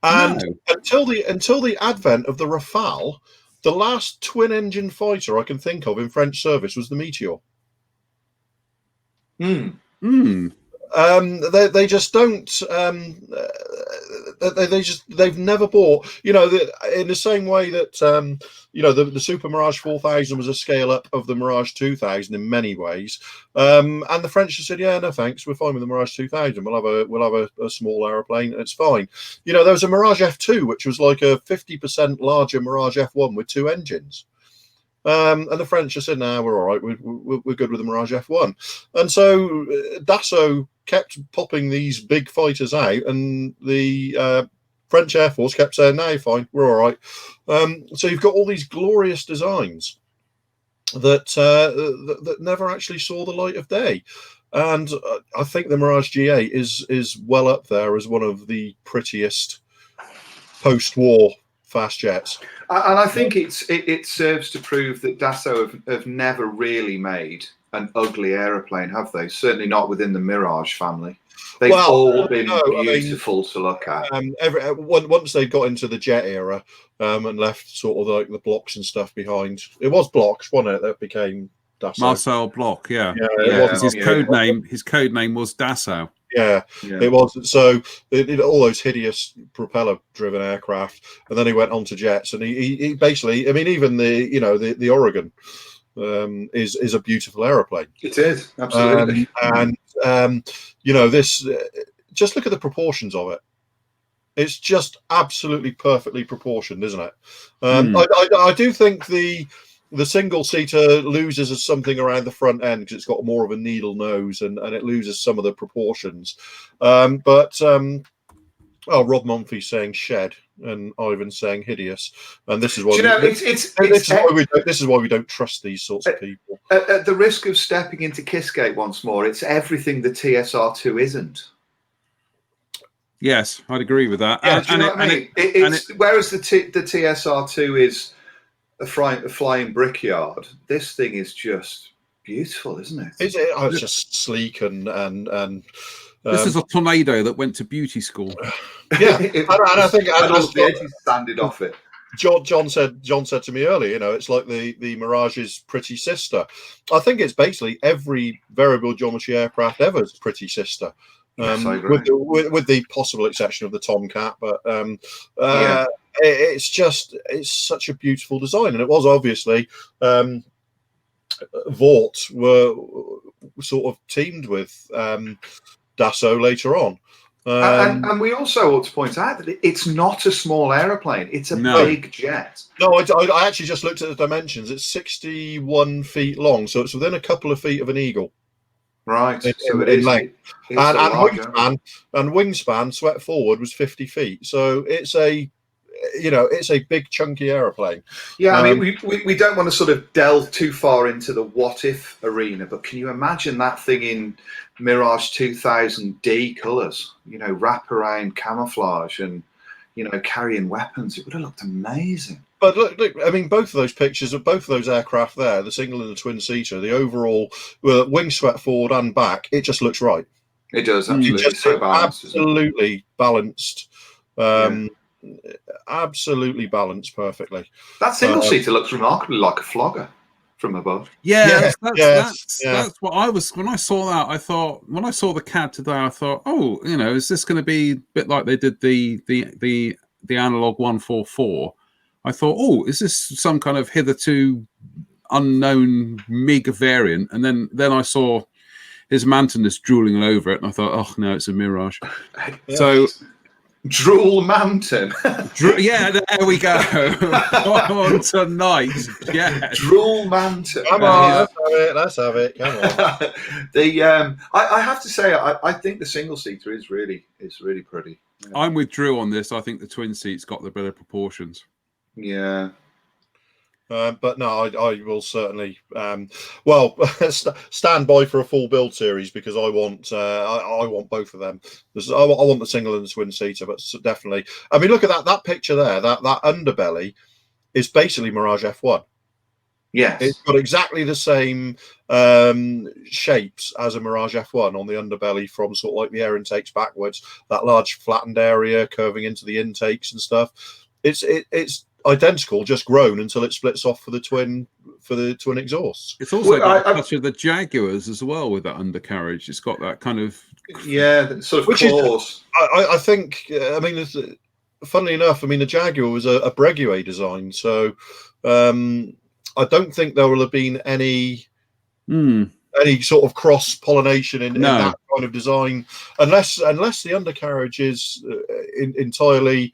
and until the advent of the Rafale. The last twin-engine fighter I can think of in French service was the Meteor. They just don't. they've never bought, in the same way that the Super Mirage 4000 was a scale up of the Mirage 2000 in many ways, and the French have said, yeah, no thanks, we're fine with the Mirage 2000. We'll have a small aeroplane, and it's fine. There was a Mirage F2 which was like a 50% larger Mirage F1 with 2 engines. And the French have said, "No, we're all right. We're good with the Mirage F1." And so Dassault kept popping these big fighters out, and the French Air Force kept saying, "No, fine, we're all right." So you've got all these glorious designs that never actually saw the light of day. And I think the Mirage G8 is well up there as one of the prettiest post-war fast jets. And I think it serves to prove that Dassault have never really made an ugly aeroplane, have they? Certainly not within the Mirage family. They've all been beautiful to look at. Once they got into the jet era and left sort of like the blocks and stuff behind, it was blocks, wasn't it? That became Dassault. Marcel Bloch, yeah. His code name was Dassault. Yeah, it was. So all those hideous propeller-driven aircraft, and then he went on to jets, and he basically, I mean, even the Oregon is a beautiful aeroplane. It is, absolutely. This just look at the proportions of it. It's just absolutely perfectly proportioned, isn't it? I do think the single-seater loses something around the front end because it's got more of a needle nose and it loses some of the proportions. Rob Monfey's saying shed and Ivan's saying hideous, and this is why this is why we don't trust these sorts of people. At the risk of stepping into Kissgate once more, it's everything the TSR2 isn't. Yes, I'd agree with that. Yeah, whereas the TSR2 is a flying brickyard, this thing is just beautiful, isn't it? It's just sleek and this is a tornado that went to beauty school. Yeah, and I think the edges sanded off it. John said to me earlier, it's like the Mirage's pretty sister. I think it's basically every variable geometry aircraft ever's pretty sister. Yes, I agree. With the possible exception of the Tomcat, but it's such a beautiful design, and it was obviously Vought were sort of teamed with Dassault later on. And we also ought to point out that it's not a small aeroplane; it's a big jet. No, I actually just looked at the dimensions. It's 61 feet long, so it's within a couple of feet of an Eagle. Right, so it is length. And wingspan swept forward was 50 feet. So it's a big chunky aeroplane. Yeah, I mean, we don't want to sort of delve too far into the what if arena, but can you imagine that thing in Mirage 2000D colours? Wraparound camouflage and carrying weapons. It would have looked amazing. But look! I mean, both of those pictures of both of those aircraft there, the single and the twin-seater, the overall wing swept forward and back, it just looks right. It does, absolutely. It's so balanced. Absolutely balanced. Absolutely balanced perfectly. That single-seater looks remarkably like a flogger from above. That's what I was when I saw that. I thought when I saw the CAD today, I thought, is this going to be a bit like they did the analog 144? I thought, is this some kind of hitherto unknown MiG variant? And then I saw his Mantonist drooling over it, and I thought, oh no, it's a Mirage. So. Drool Mountain. There we go. On tonight. Yeah. Drool Mountain. Come on, let's have it. Come on. I have to say, I think the single seater is really pretty. Yeah. I'm with Drew on this. I think the twin seat's got the better proportions. Yeah. But no, I will certainly stand by for a full build series because I want both of them. I want the single and the twin seater, but definitely. I mean, look at that picture there. That underbelly is basically Mirage F1. Yes, it's got exactly the same shapes as a Mirage F1 on the underbelly, from sort of like the air intakes backwards. That large flattened area curving into the intakes and stuff. It's identical, just grown until it splits off for the twin exhausts. It's also got a touch of the Jaguars as well with that undercarriage. It's got that kind of Yeah, sort of claws. I think. I mean, funnily enough, I mean the Jaguar was a Breguet design, so I don't think there will have been any sort of cross pollination in that kind of design, unless the undercarriage is entirely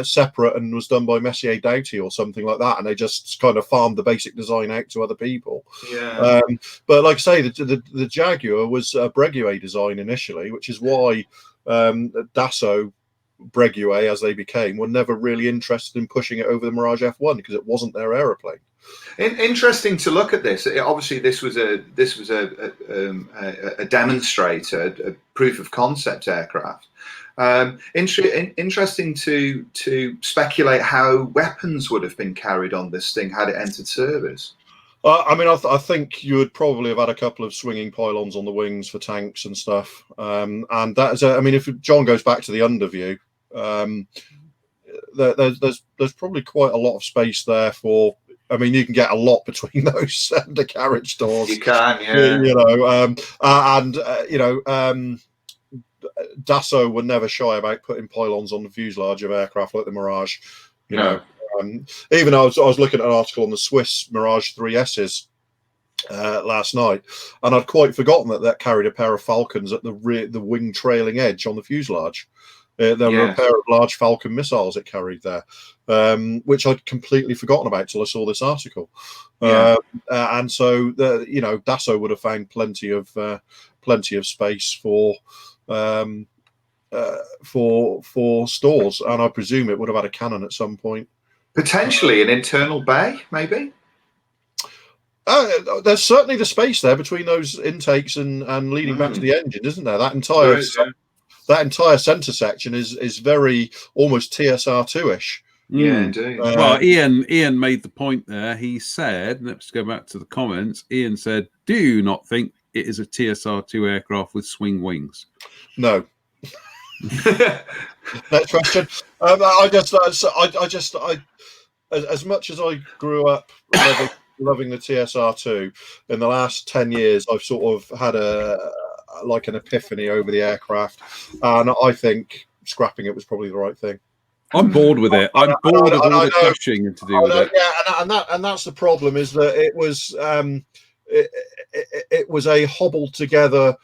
separate and was done by Messier Doughty or something like that, and they just kind of farmed the basic design out to other people. Yeah. But like I say, the Jaguar was a Breguet design initially, which is why Dassault Breguet, as they became, were never really interested in pushing it over the Mirage F1 because it wasn't their aeroplane. Interesting to look at this. Obviously, this was a demonstrator, a proof of concept aircraft. Interesting to speculate how weapons would have been carried on this thing had it entered service. I mean, I think you would probably have had a couple of swinging pylons on the wings for tanks and stuff. And that is, I mean, if John goes back to the underview, there's probably quite a lot of space there for. I mean, you can get a lot between those undercarriage doors. You can, yeah. Dassault were never shy about putting pylons on the fuselage of aircraft like the Mirage. You know, even I was looking at an article on the Swiss Mirage 3Ss last night, and I'd quite forgotten that carried a pair of Falcons at the wing trailing edge on the fuselage. There were a pair of large Falcon missiles it carried there, which I'd completely forgotten about till I saw this article. And so, Dassault would have found plenty of space for stores, and I presume it would have had a cannon at some point. Potentially an internal bay, maybe. There's certainly the space there between those intakes and leading back to the engine, isn't there? That entire centre section is very almost TSR2-ish. Yeah, indeed. Well, Ian made the point there. He said, let's go back to the comments. Ian said, "Do not think it is a TSR2 aircraft with swing wings." No. Next question. As much as I grew up loving the TSR2, in the last 10 years, I've sort of had an epiphany over the aircraft, and I think scrapping it was probably the right thing. I'm bored with it. I'm bored of all the dashing and to do with it. Yeah, and that's the problem, is that it was a hobbled together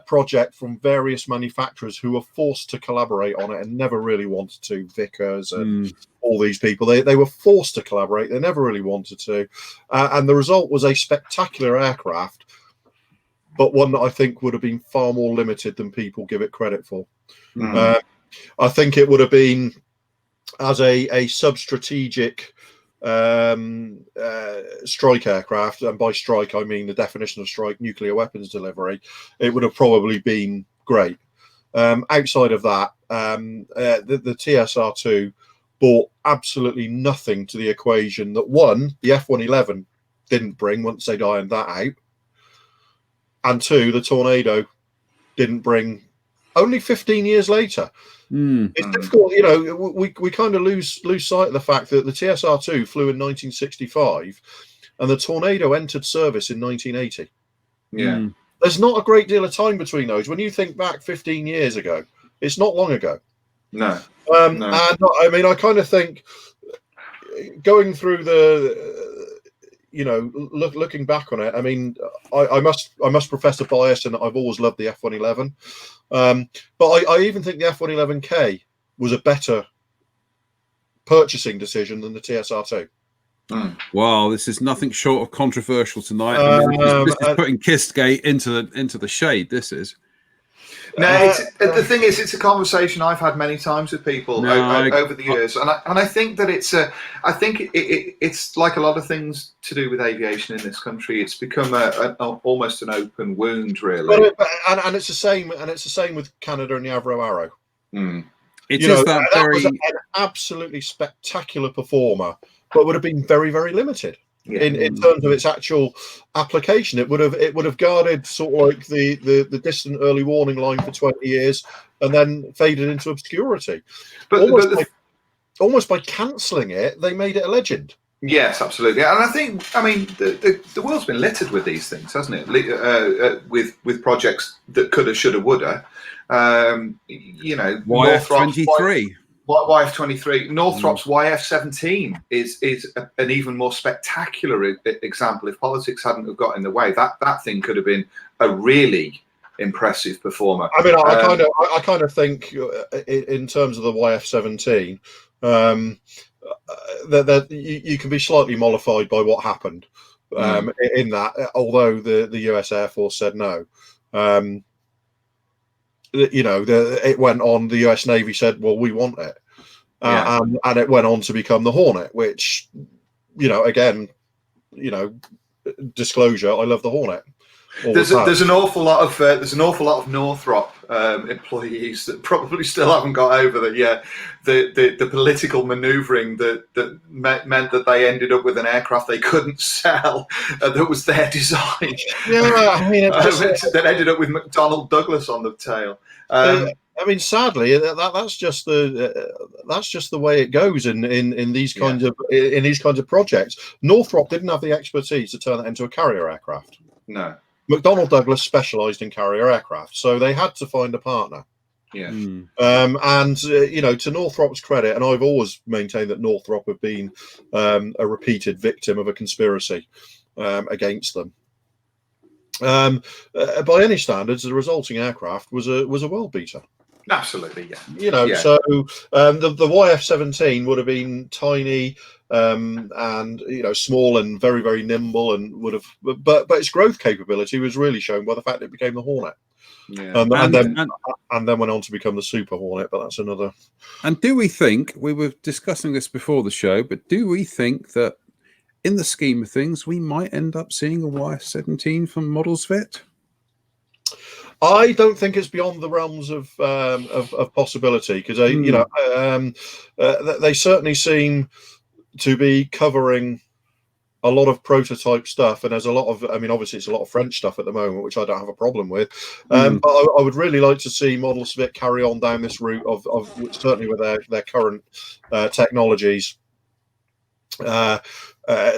project from various manufacturers who were forced to collaborate on it and never really wanted to. Vickers and all these people, they were forced to collaborate. They never really wanted to, and the result was a spectacular aircraft, but one that I think would have been far more limited than people give it credit for. I think it would have been, as a sub-strategic strike aircraft, and by strike I mean the definition of strike, nuclear weapons delivery, it would have probably been great. Outside of that, the TSR2 brought absolutely nothing to the equation that, one, the F111 didn't bring once they'd ironed that out, and two, the Tornado didn't bring only 15 years later. It's difficult, we kind of lose sight of the fact that the TSR2 flew in 1965 and the Tornado entered service in 1980. Yeah. There's not a great deal of time between those. When you think back 15 years ago, it's not long ago. No. And I mean, I kind of think going through looking back on it, I mean, I must profess a bias in that I've always loved the F111, but I even think the F111K was a better purchasing decision than the TSR2. Wow, this is nothing short of controversial tonight. This is putting Kistgate into the shade. This is. No, the thing is, it's a conversation I've had many times with people over the years, and I think that it's like a lot of things to do with aviation in this country. It's become almost an open wound, really. And it's the same. And it's the same with Canada and the Avro Arrow. That was an absolutely spectacular performer, but would have been very, very limited. In terms of its actual application. It would have guarded sort of like the distant early warning line for 20 years and then faded into obscurity. But almost by cancelling it, they made it a legend. Yes, absolutely, and I mean, the world's been littered with these things, hasn't it? With projects that coulda, shoulda, woulda. YF-23. YF-23, Northrop's YF-17 is an even more spectacular example. If politics hadn't have got in the way, that thing could have been a really impressive performer. I mean, I kind of think in terms of the YF-17, that you can be slightly mollified by what happened in that, although the US Air Force said no. It went on. The US Navy said, "Well, we want it," and it went on to become the Hornet. Which, again, disclosure. I love the Hornet. There's an awful lot of Northrop employees that probably still haven't got over the political manoeuvring that meant that they ended up with an aircraft they couldn't sell that was their design. Yeah, I mean, that ended up with McDonnell Douglas on the tail. I mean, sadly, that's just the way it goes in these kinds of projects. Northrop didn't have the expertise to turn that into a carrier aircraft. No. McDonnell Douglas specialised in carrier aircraft, so they had to find a partner. Yeah. To Northrop's credit, and I've always maintained that Northrop have been a repeated victim of a conspiracy against them. By any standards, the resulting aircraft was a world beater. Absolutely, yeah. So the YF-17 would have been tiny and small and very, very nimble, and would have, but its growth capability was really shown by the fact it became the Hornet. Yeah. And then went on to become the Super Hornet, but that's another. And do we think, we were discussing this before the show, but do we think that in the scheme of things, we might end up seeing a YF-17 from Models Fit? I don't think it's beyond the realms of possibility, because they certainly seem to be covering a lot of prototype stuff, and there's a lot of, obviously it's a lot of French stuff at the moment, which I don't have a problem with. But I would really like to see Models Fit carry on down this route of certainly with their current technologies.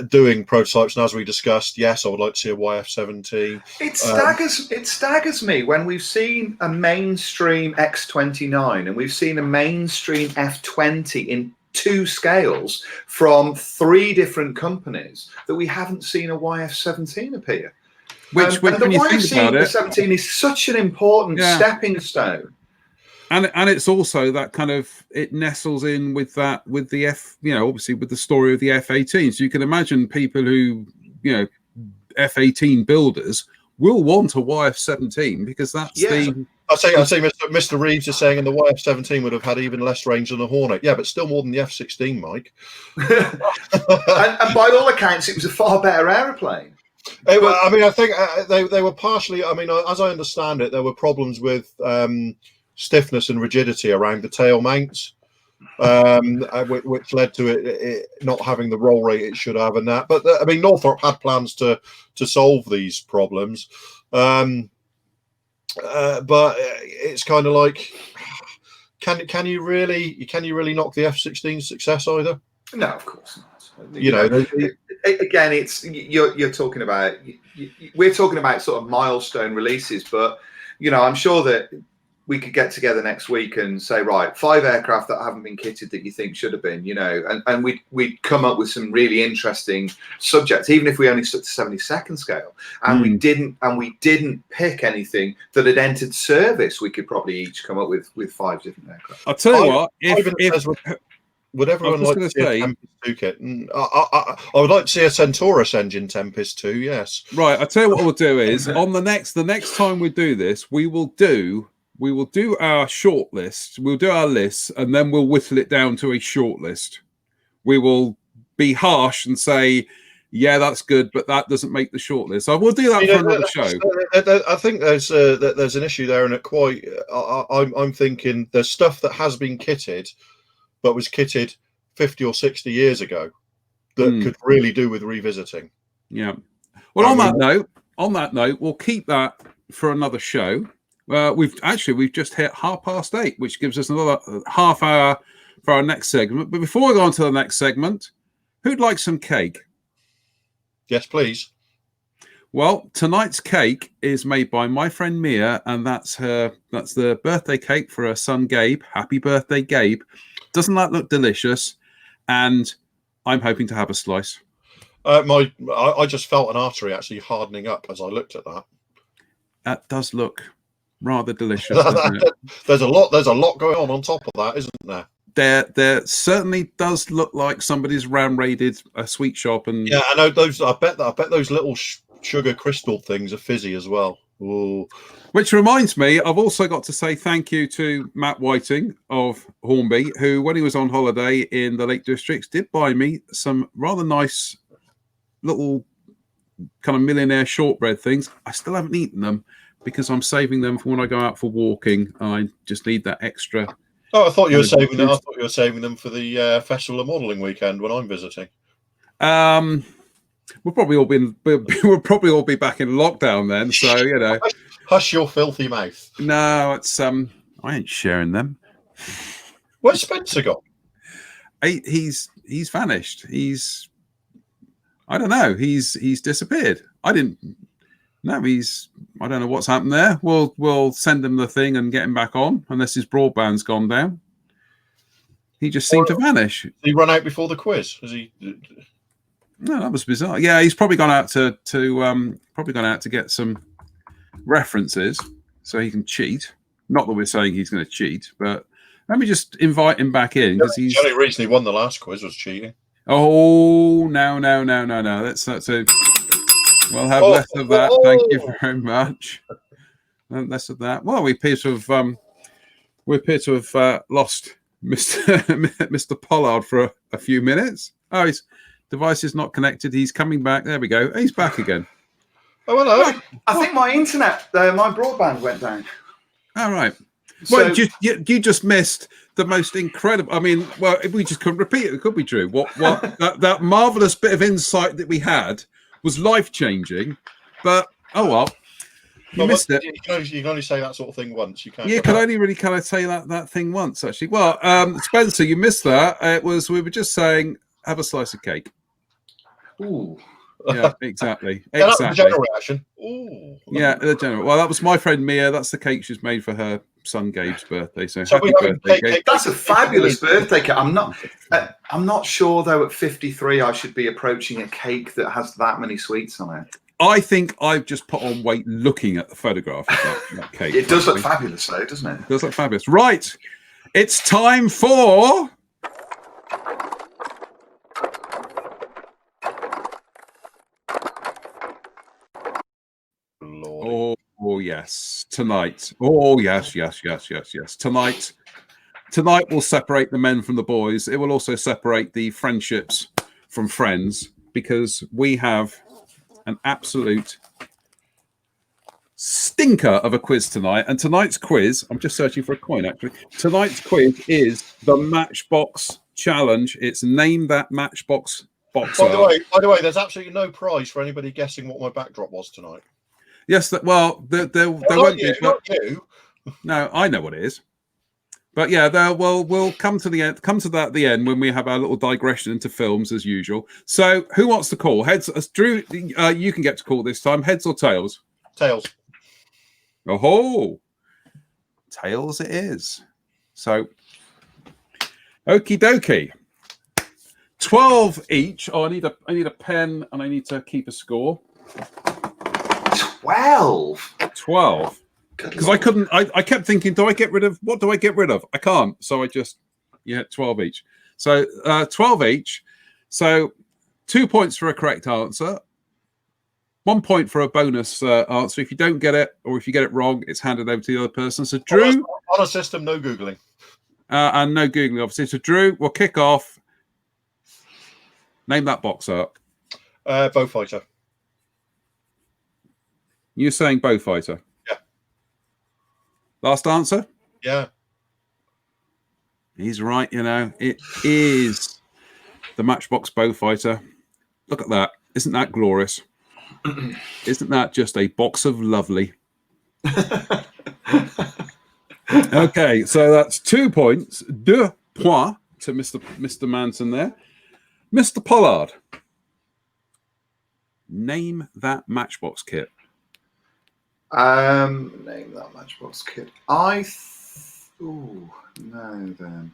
Doing prototypes, and as we discussed, yes, I would like to see a YF-17. It staggers me when we've seen a mainstream X-29 and we've seen a mainstream F-20 in 2 scales from 3 different companies that we haven't seen a YF-17 appear. Which when you think about it, 17 is such an important stepping stone. And it's also that kind of, it nestles in with the obviously with the story of the F-18. So you can imagine people who, F-18 builders will want a YF-17 because that's the. I say, Mr. Reeves is saying, and the YF-17 would have had even less range than the Hornet. Yeah, but still more than the F-16, Mike. and by all accounts, it was a far better aeroplane. I think they were partially. As I understand it, there were problems with stiffness and rigidity around the tail mounts, which led to it not having the roll rate it should have, and that. But Northrop had plans to solve these problems, but it's kind of like, can you really knock the F-16 success either? No, of course not. Again, it's you're talking about. We're talking about sort of milestone releases, but I'm sure that we could get together next week and say, right, 5 aircraft that haven't been kitted that you think should have been, and we'd come up with some really interesting subjects, even if we only stuck to 72nd scale, and we didn't pick anything that had entered service. We could probably each come up with 5 different aircraft. I'll tell you what, would everyone like to see a Tempest 2 kit? I would like to see a Centaurus engine Tempest 2, yes. Right, I'll tell you what we'll do is, on the next time we do this, we will do our short list. We'll do our lists, and then we'll whittle it down to a short list. We will be harsh and say, yeah, that's good, but that doesn't make the short list. So we'll do that for another show. I think there's an issue there, and I'm thinking there's stuff that has been kitted, but was kitted 50 or 60 years ago that could really do with revisiting. Yeah. Well, on that note, we'll keep that for another show. We've just hit 8:30, which gives us another half hour for our next segment. But before we go on to the next segment, Who'd like some cake? Yes, please. Well, tonight's cake is made by my friend Mia, and that's the birthday cake for her son Gabe. Happy birthday, Gabe. Doesn't that look delicious? And I'm hoping to have a slice. I just felt an artery actually hardening up as I looked at that. That does look rather delicious, doesn't it? There's a lot going on top of that, isn't there? There certainly does look like somebody's raided a sweet shop, and yeah, I know those. I bet those little sugar crystal things are fizzy as well. Ooh. Which reminds me, I've also got to say thank you to Matt Whiting of Hornby, who, when he was on holiday in the Lake Districts, did buy me some rather nice little kind of millionaire shortbread things. I still haven't eaten them because I'm saving them for when I go out for walking. I just need that extra. Oh, I thought you were saving them. I thought you were saving them for the Festival of Modelling weekend when I'm visiting. We'll probably all be back in lockdown then. So you know, hush your filthy mouth. No, it's I ain't sharing them. Where's Spencer gone? He's vanished. I don't know. He's disappeared. I don't know what's happened there. We'll send him the thing and get him back on, unless his broadband's gone down. He just seemed to vanish. Did he run out before the quiz? Has he? No, that was bizarre. Yeah, he's probably gone out to get some references so he can cheat. Not that we're saying he's going to cheat, but let me just invite him back in because the only reason he won the last quiz was cheating. Oh no! That's a. We'll have less of that. Thank you very much. Less of that. Well, we appear to have lost Mr. Pollard for a few minutes. Oh, his device is not connected. He's coming back. There we go. He's back again. Oh, hello. I think my internet, my broadband went down. All right. Well, you just missed the most incredible. I mean, well, we just couldn't repeat it, could we, Drew? What that marvelous bit of insight that we had was life-changing, but oh well, you missed it. You can only say that sort of thing once. You can't. You can only really kind of say that thing once, actually. Well, Spencer, you missed that. We were just saying, have a slice of cake. Ooh. Yeah, exactly. That's the general reaction. Ooh. Yeah, the general. Well, that was my friend Mia. That's the cake she's made for her son Gabe's birthday. So happy birthday, Gabe. That's a fabulous birthday cake. I'm not sure though. At 53, I should be approaching a cake that has that many sweets on it. I think I've just put on weight looking at the photograph of that cake. It does look fabulous, though, doesn't it? It does look fabulous. Right, it's time for. Oh yes, tonight. Oh yes. Tonight will separate the men from the boys. It will also separate the friendships from friends because we have an absolute stinker of a quiz tonight. And tonight's quiz, I'm just searching for a coin actually. Tonight's quiz is the Matchbox Challenge. It's Name That Matchbox Box. By the way, there's absolutely no prize for anybody guessing what my backdrop was tonight. Yes, there won't be. No, I know what it is. But yeah, we'll come to the end. Come to that at the end when we have our little digression into films as usual. So, who wants to call? Heads, Drew. You can get to call this time. Heads or tails? Tails. Oh, tails it is. So, okie dokie. 12 each. Oh, I need a pen and I need to keep a score. 12. Because I couldn't. I kept thinking, what do I get rid of? I can't. So I just 12 each. So 12 each. So 2 points for a correct answer. 1 point for a bonus answer. If you don't get it, or if you get it wrong, it's handed over to the other person. So Drew, on a system, no googling, and no googling, obviously. So Drew, we'll kick off. Name that box up. Bowfighter. You're saying Bowfighter? Yeah. Last answer? Yeah. He's right, It is the Matchbox Bowfighter. Look at that. Isn't that glorious? Isn't that just a box of lovely? Okay, so that's 2 points. 2 points to Mr. Manson there. Mr. Pollard, name that Matchbox kit. Name that Matchbox kit. Oh no, then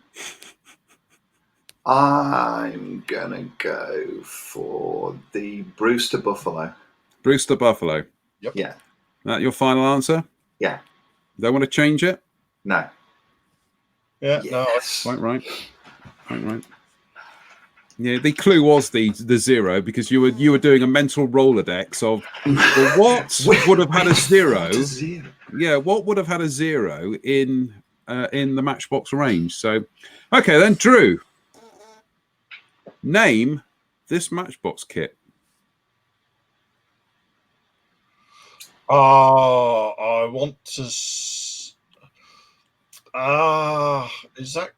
I'm gonna go for the Brewster Buffalo. Brewster Buffalo. Yep. Yeah. That your final answer? Yeah. Don't want to change it? No. Yeah. Yes. Quite right. Quite right. Yeah, the clue was the zero, because you were doing a mental Rolodex of what would have had a zero. Yeah, what would have had a zero in the Matchbox range? So, okay, then Drew, name this Matchbox kit. I want to. Is that?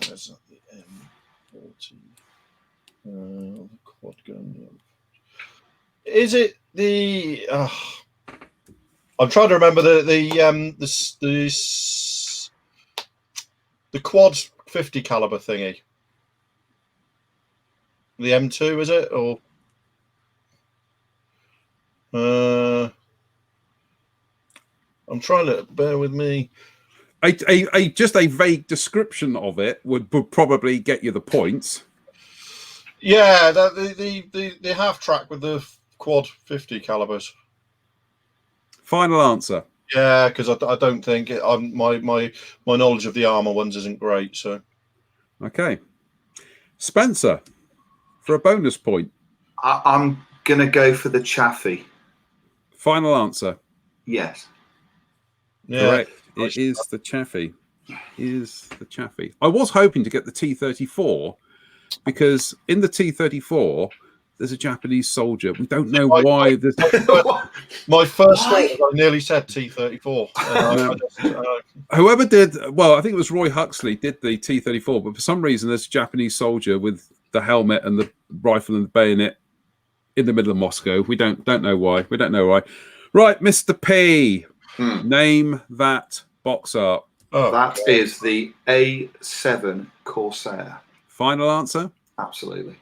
Is that the M40? The quad gun. Is it the? I'm trying to remember the quad 50 caliber thingy. The M2, is it, or? I'm trying to bear with me. Just a vague description of it would probably get you the points. Yeah, the half track with the quad 50 calibers. Final answer. Yeah, because I don't think my knowledge of the armor ones isn't great. So, okay, Spencer, for a bonus point. I'm gonna go for the Chaffee. Final answer. Yes. Yeah. Correct. It is the Chaffee. I was hoping to get the T-34, because in the T-34 there's a Japanese soldier. We don't know why. My first thought was I nearly said T-34. Whoever did, well, I think it was Roy Huxley did the T-34, but for some reason there's a Japanese soldier with the helmet and the rifle and the bayonet in the middle of Moscow. We don't know why. We don't know why. Right, Mr. P. Name that box art. That is the A7 Corsair. Final answer? Absolutely.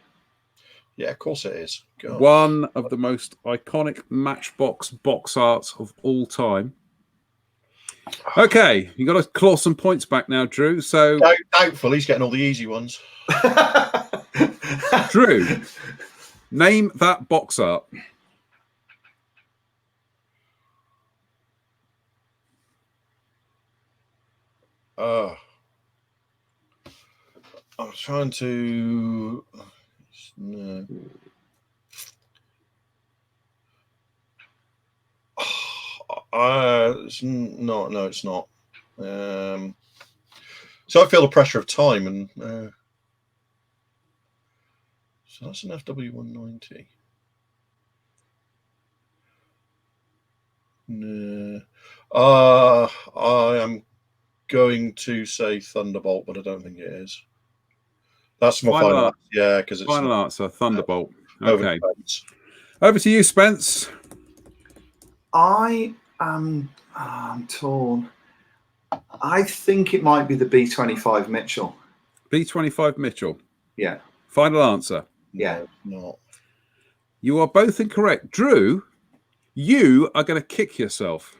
Yeah, of course it is. God. One of the most iconic Matchbox box arts of all time. Okay, you got to claw some points back now, Drew. So doubtful he's getting all the easy ones. Drew, name that box art. I'm trying to. No. No, it's not. So I feel the pressure of time, and so that's an FW190. No, I am going to say Thunderbolt, but I don't think it is. That's my final answer. Yeah, because it's final answer. Thunderbolt. Okay. Over to you, Spence. I'm torn. I think it might be the B25 Mitchell. B25 Mitchell. Yeah. Final answer. Yeah. No, not. You are both incorrect. Drew, you are going to kick yourself.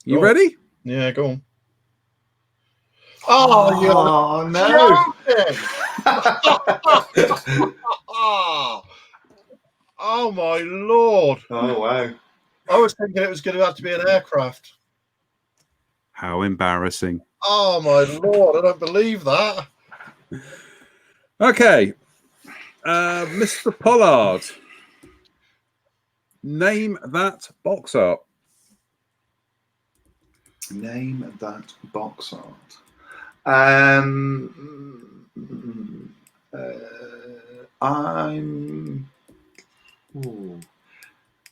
You ready? Yeah, go on. Oh no. Oh my Lord. Oh wow. I was thinking it was going to have to be an aircraft. How embarrassing. Oh my Lord, I don't believe that. Okay. Mr. Pollard, name that box art. Name that box art. I'm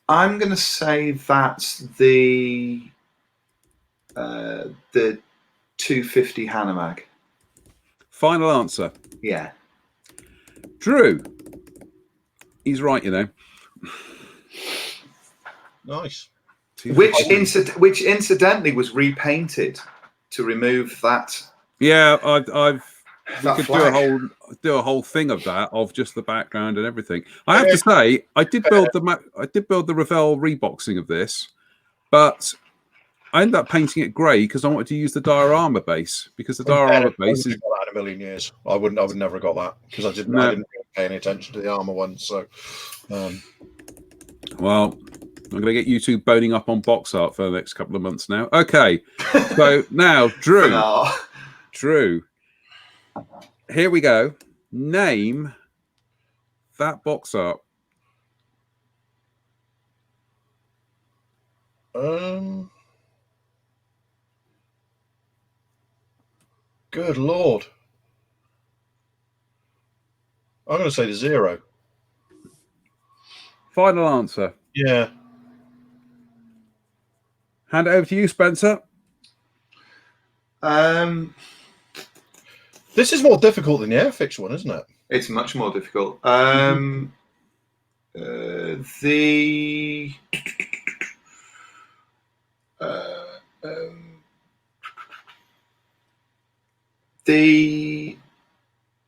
going to say that's the 250 Hanomag. Final answer. Yeah. Drew. He's right, you know. Nice. Which incidentally was repainted to remove that. Yeah, I've We could do a whole thing of that, of just the background and everything. I have to say, I did build the Revell reboxing of this, but I ended up painting it grey because I wanted to use the diorama base, because the diorama base is got that in a million years. I would never have got that because I didn't pay any attention to the armor one. So, well, I'm going to get you two boning up on box art for the next couple of months now. Okay, so now Drew, here we go. Name that box art. Good Lord. I'm going to say the Zero. Final answer. Yeah. Hand it over to you, Spencer. This is more difficult than the Airfix one, isn't it? It's much more difficult. The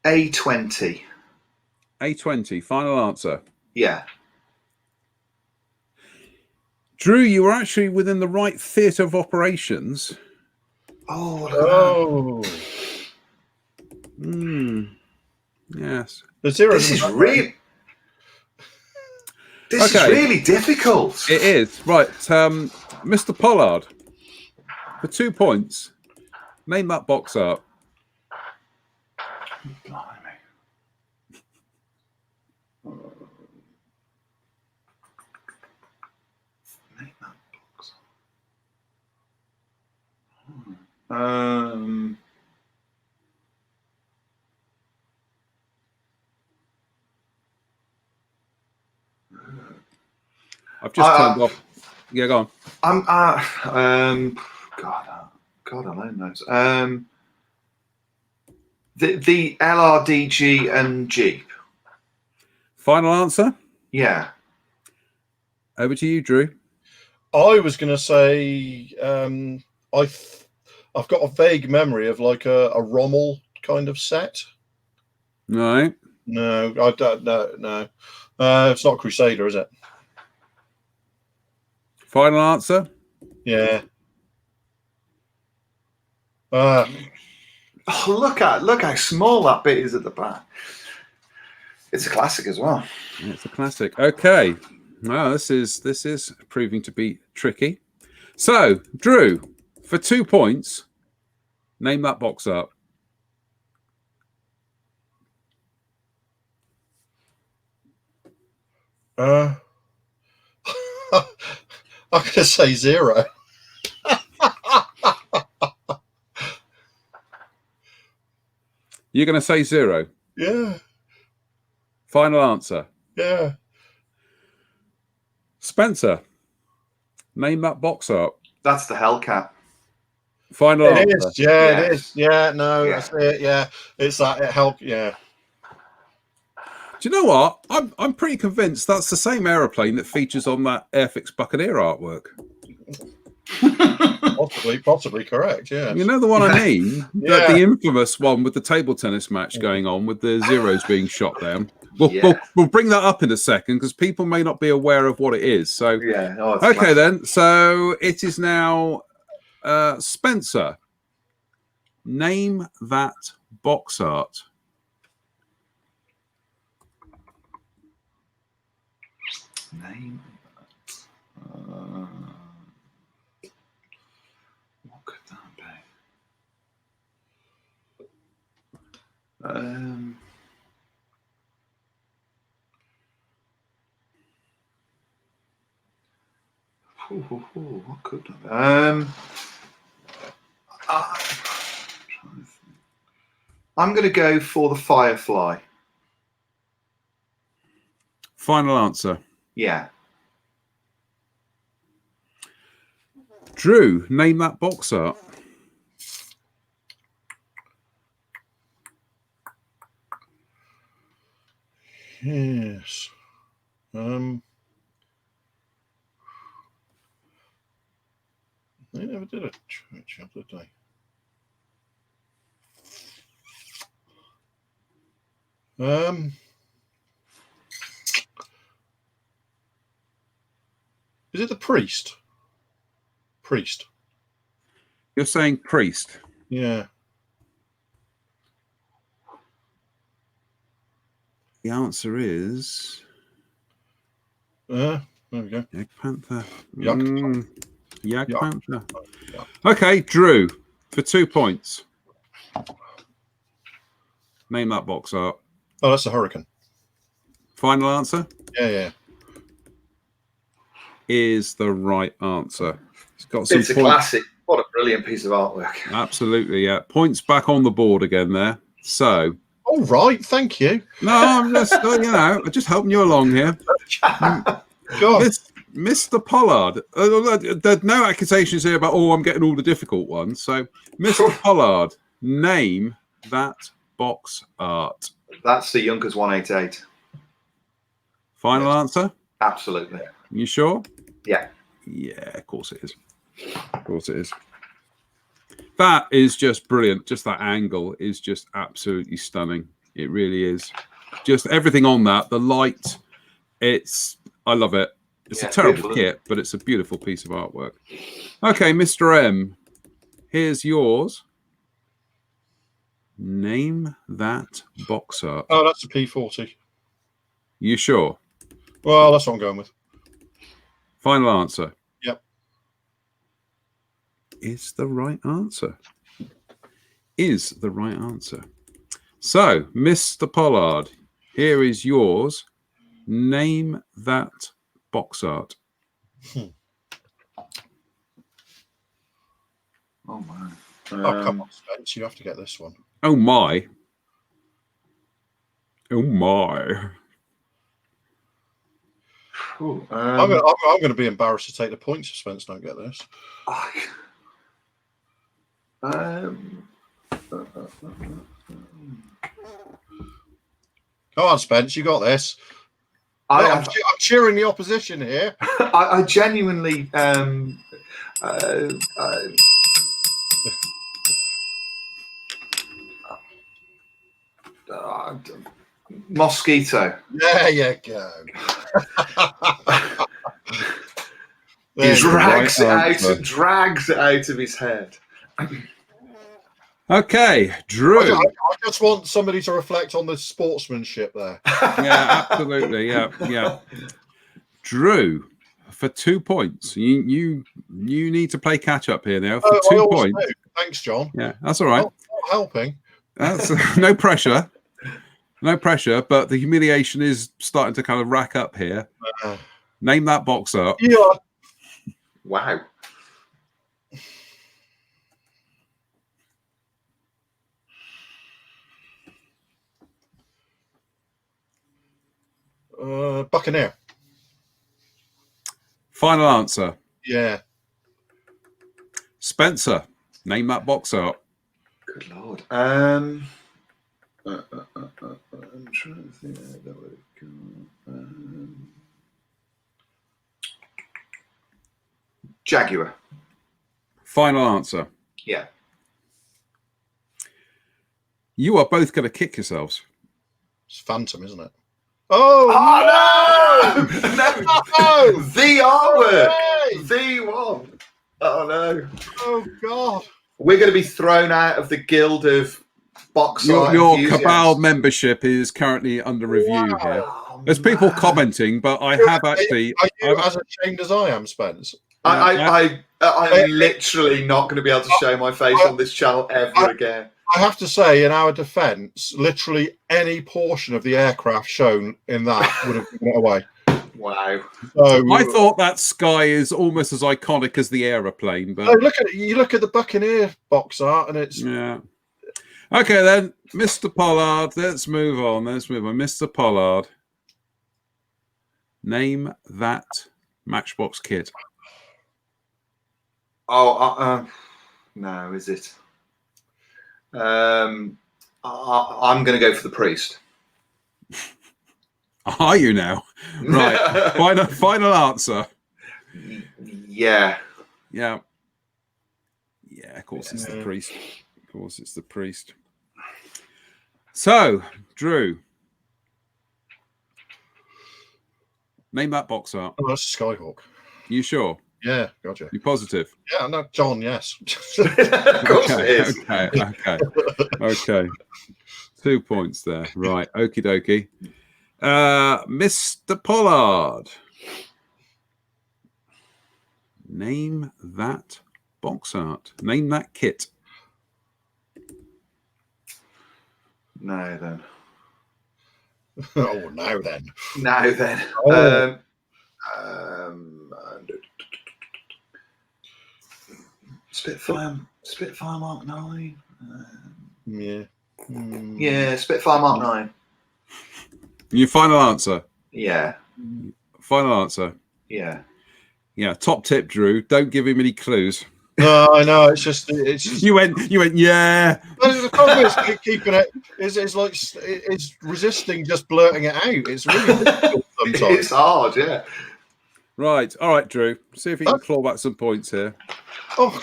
A20. A20. Final answer. Yeah. Drew, you were actually within the right theatre of operations. Oh. Yes. This is really difficult. It is. Right. Mr. Pollard, for 2 points, name that box art. Blimey. Name that box art. I've just turned off. Yeah, go on. God alone knows. The LRDG and Jeep. Final answer. Yeah. Over to you, Drew. I was going to say I've got a vague memory of like a Rommel kind of set. Right. No, I don't. No. It's not Crusader, is it? Final answer. Yeah. Look how small that bit is at the back. It's a classic as well. It's a classic. Okay. Well, this is proving to be tricky. So, Drew, for 2 points, name that box art. I'm going to say Zero. You're going to say Zero? Yeah. Final answer? Yeah. Spencer, name that box art. That's the Hellcat. Final answer? Yeah, it is. Yeah, no, that's it. Yeah, it's that Hellcat. Yeah. Do you know what? I'm pretty convinced that's the same aeroplane that features on that Airfix Buccaneer artwork. Possibly correct. Yeah. You know the one I mean? The infamous one with the table tennis match going on with the Zeros being shot down. We'll bring that up in a second because people may not be aware of what it is. So okay then. So it is now Spencer. Name that box art. Name that. What could that be? What could that be? I'm going to go for the Firefly. Final answer. Yeah. Drew, name that box art. Yes. They never did a Churchill, did they? Is it the priest? Priest. You're saying priest? Yeah. The answer is there we go. Yak Panther. Yak Panther. Okay, Drew, for 2 points. Name that box art. Oh, that's a hurricane. Final answer? Yeah. Is the right answer. It's a classic. What a brilliant piece of artwork. Absolutely, yeah. Points back on the board again there. So. All right, thank you. No, I'm just, I'm just helping you along here. Mr. Pollard. There's no accusations here about, I'm getting all the difficult ones. So, Mr. Pollard, name that box art. That's the Junkers 188. Final answer? Absolutely. You sure? Yeah. Yeah, of course it is. Of course it is. That is just brilliant. Just that angle is just absolutely stunning. It really is. Just everything on that. The light. I love it. It's a terrible kit, but it's a beautiful piece of artwork. Okay, Mr. M. Here's yours. Name that box art. Oh, that's a P40. You sure? Well, that's what I'm going with. Final answer. Yep. Is the right answer. Is the right answer. So, Mr. Pollard, here is yours. Name that box art. Oh, my. Oh, come on, Spence. You have to get this one. Oh, my. Oh, my. I'm going to be embarrassed to take the points if Spence don't get this. Come on, Spence, you got this. I'm cheering the opposition here. I genuinely. Mosquito. There you go. He drags it out of his head. Okay, Drew. I just want somebody to reflect on the sportsmanship there. Yeah, absolutely. Yeah. Drew, for 2 points. You need to play catch up here now. For 2 points. Thanks, John. Yeah, that's all right. Not helping. That's no pressure. No pressure, but the humiliation is starting to kind of rack up here. Name that box art. Yeah. Wow. Buccaneer. Final answer. Yeah. Spencer, name that box art. Good Lord. I'm trying to think how that would go. Jaguar. Final answer. Yeah. You are both going to kick yourselves. It's Phantom, isn't it? Oh, no! No! The artwork! The one! Oh, no. Oh, God. We're going to be thrown out of the guild of box art Your enthusiasts. Cabal membership is currently under review here. There's people commenting, but I have actually... Are you as ashamed as I am, Spence? I'm literally not going to be able to show my face on this channel ever again. I have to say, in our defence, literally any portion of the aircraft shown in that would have given it away. Wow. So, I thought that sky is almost as iconic as the aeroplane. But no, you look at the Buccaneer box art and it's... Yeah. Okay, then, Mr. Pollard, let's move on. Mr. Pollard, name that Matchbox kit. Oh, no, is it? I'm going to go for the priest. Are you now? Right. Final answer. Yeah. Yeah. Yeah, of course it's the priest. Of course it's the priest. So, Drew, Name that box art. Oh, that's Skyhawk. You sure? Yeah, gotcha. You positive? Yeah, no, John, yes. Of course it is. Okay. 2 points there. Right. Okie dokie. Mr. Pollard. Name that box art. Name that kit. No, then. Oh, now then. Now then. Oh. Spitfire Mark 9. Yeah. Yeah, Spitfire Mark 9. Your final answer? Yeah. Final answer? Yeah. Yeah. Top tip, Drew. Don't give him any clues. No, I know. It's just you went. Yeah. The problem is keeping it. It's like it's resisting just blurting it out. It's really difficult sometimes. It's hard, yeah. Right. All right, Drew. See if you can claw back some points here. Oh.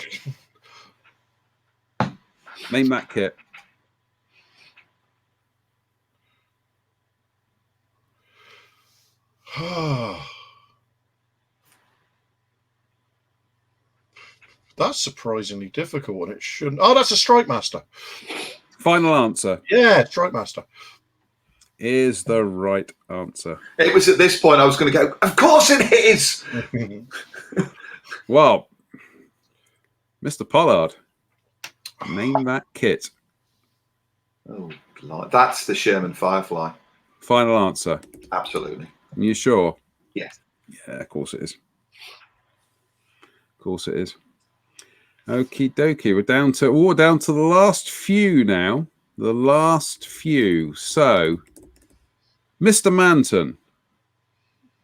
Name that kit. That's surprisingly difficult, and it shouldn't. Oh, that's a Strike Master. Final answer. Yeah, Strike Master is the right answer. It was at this point I was going to go, of course it is. Well, Mr. Pollard, name that kit. Oh, that's the Sherman Firefly. Final answer. Absolutely. You sure? Yes. Yeah, of course it is. Of course it is. Okie dokie. We're down to the last few now. The last few. So, Mr. Manton,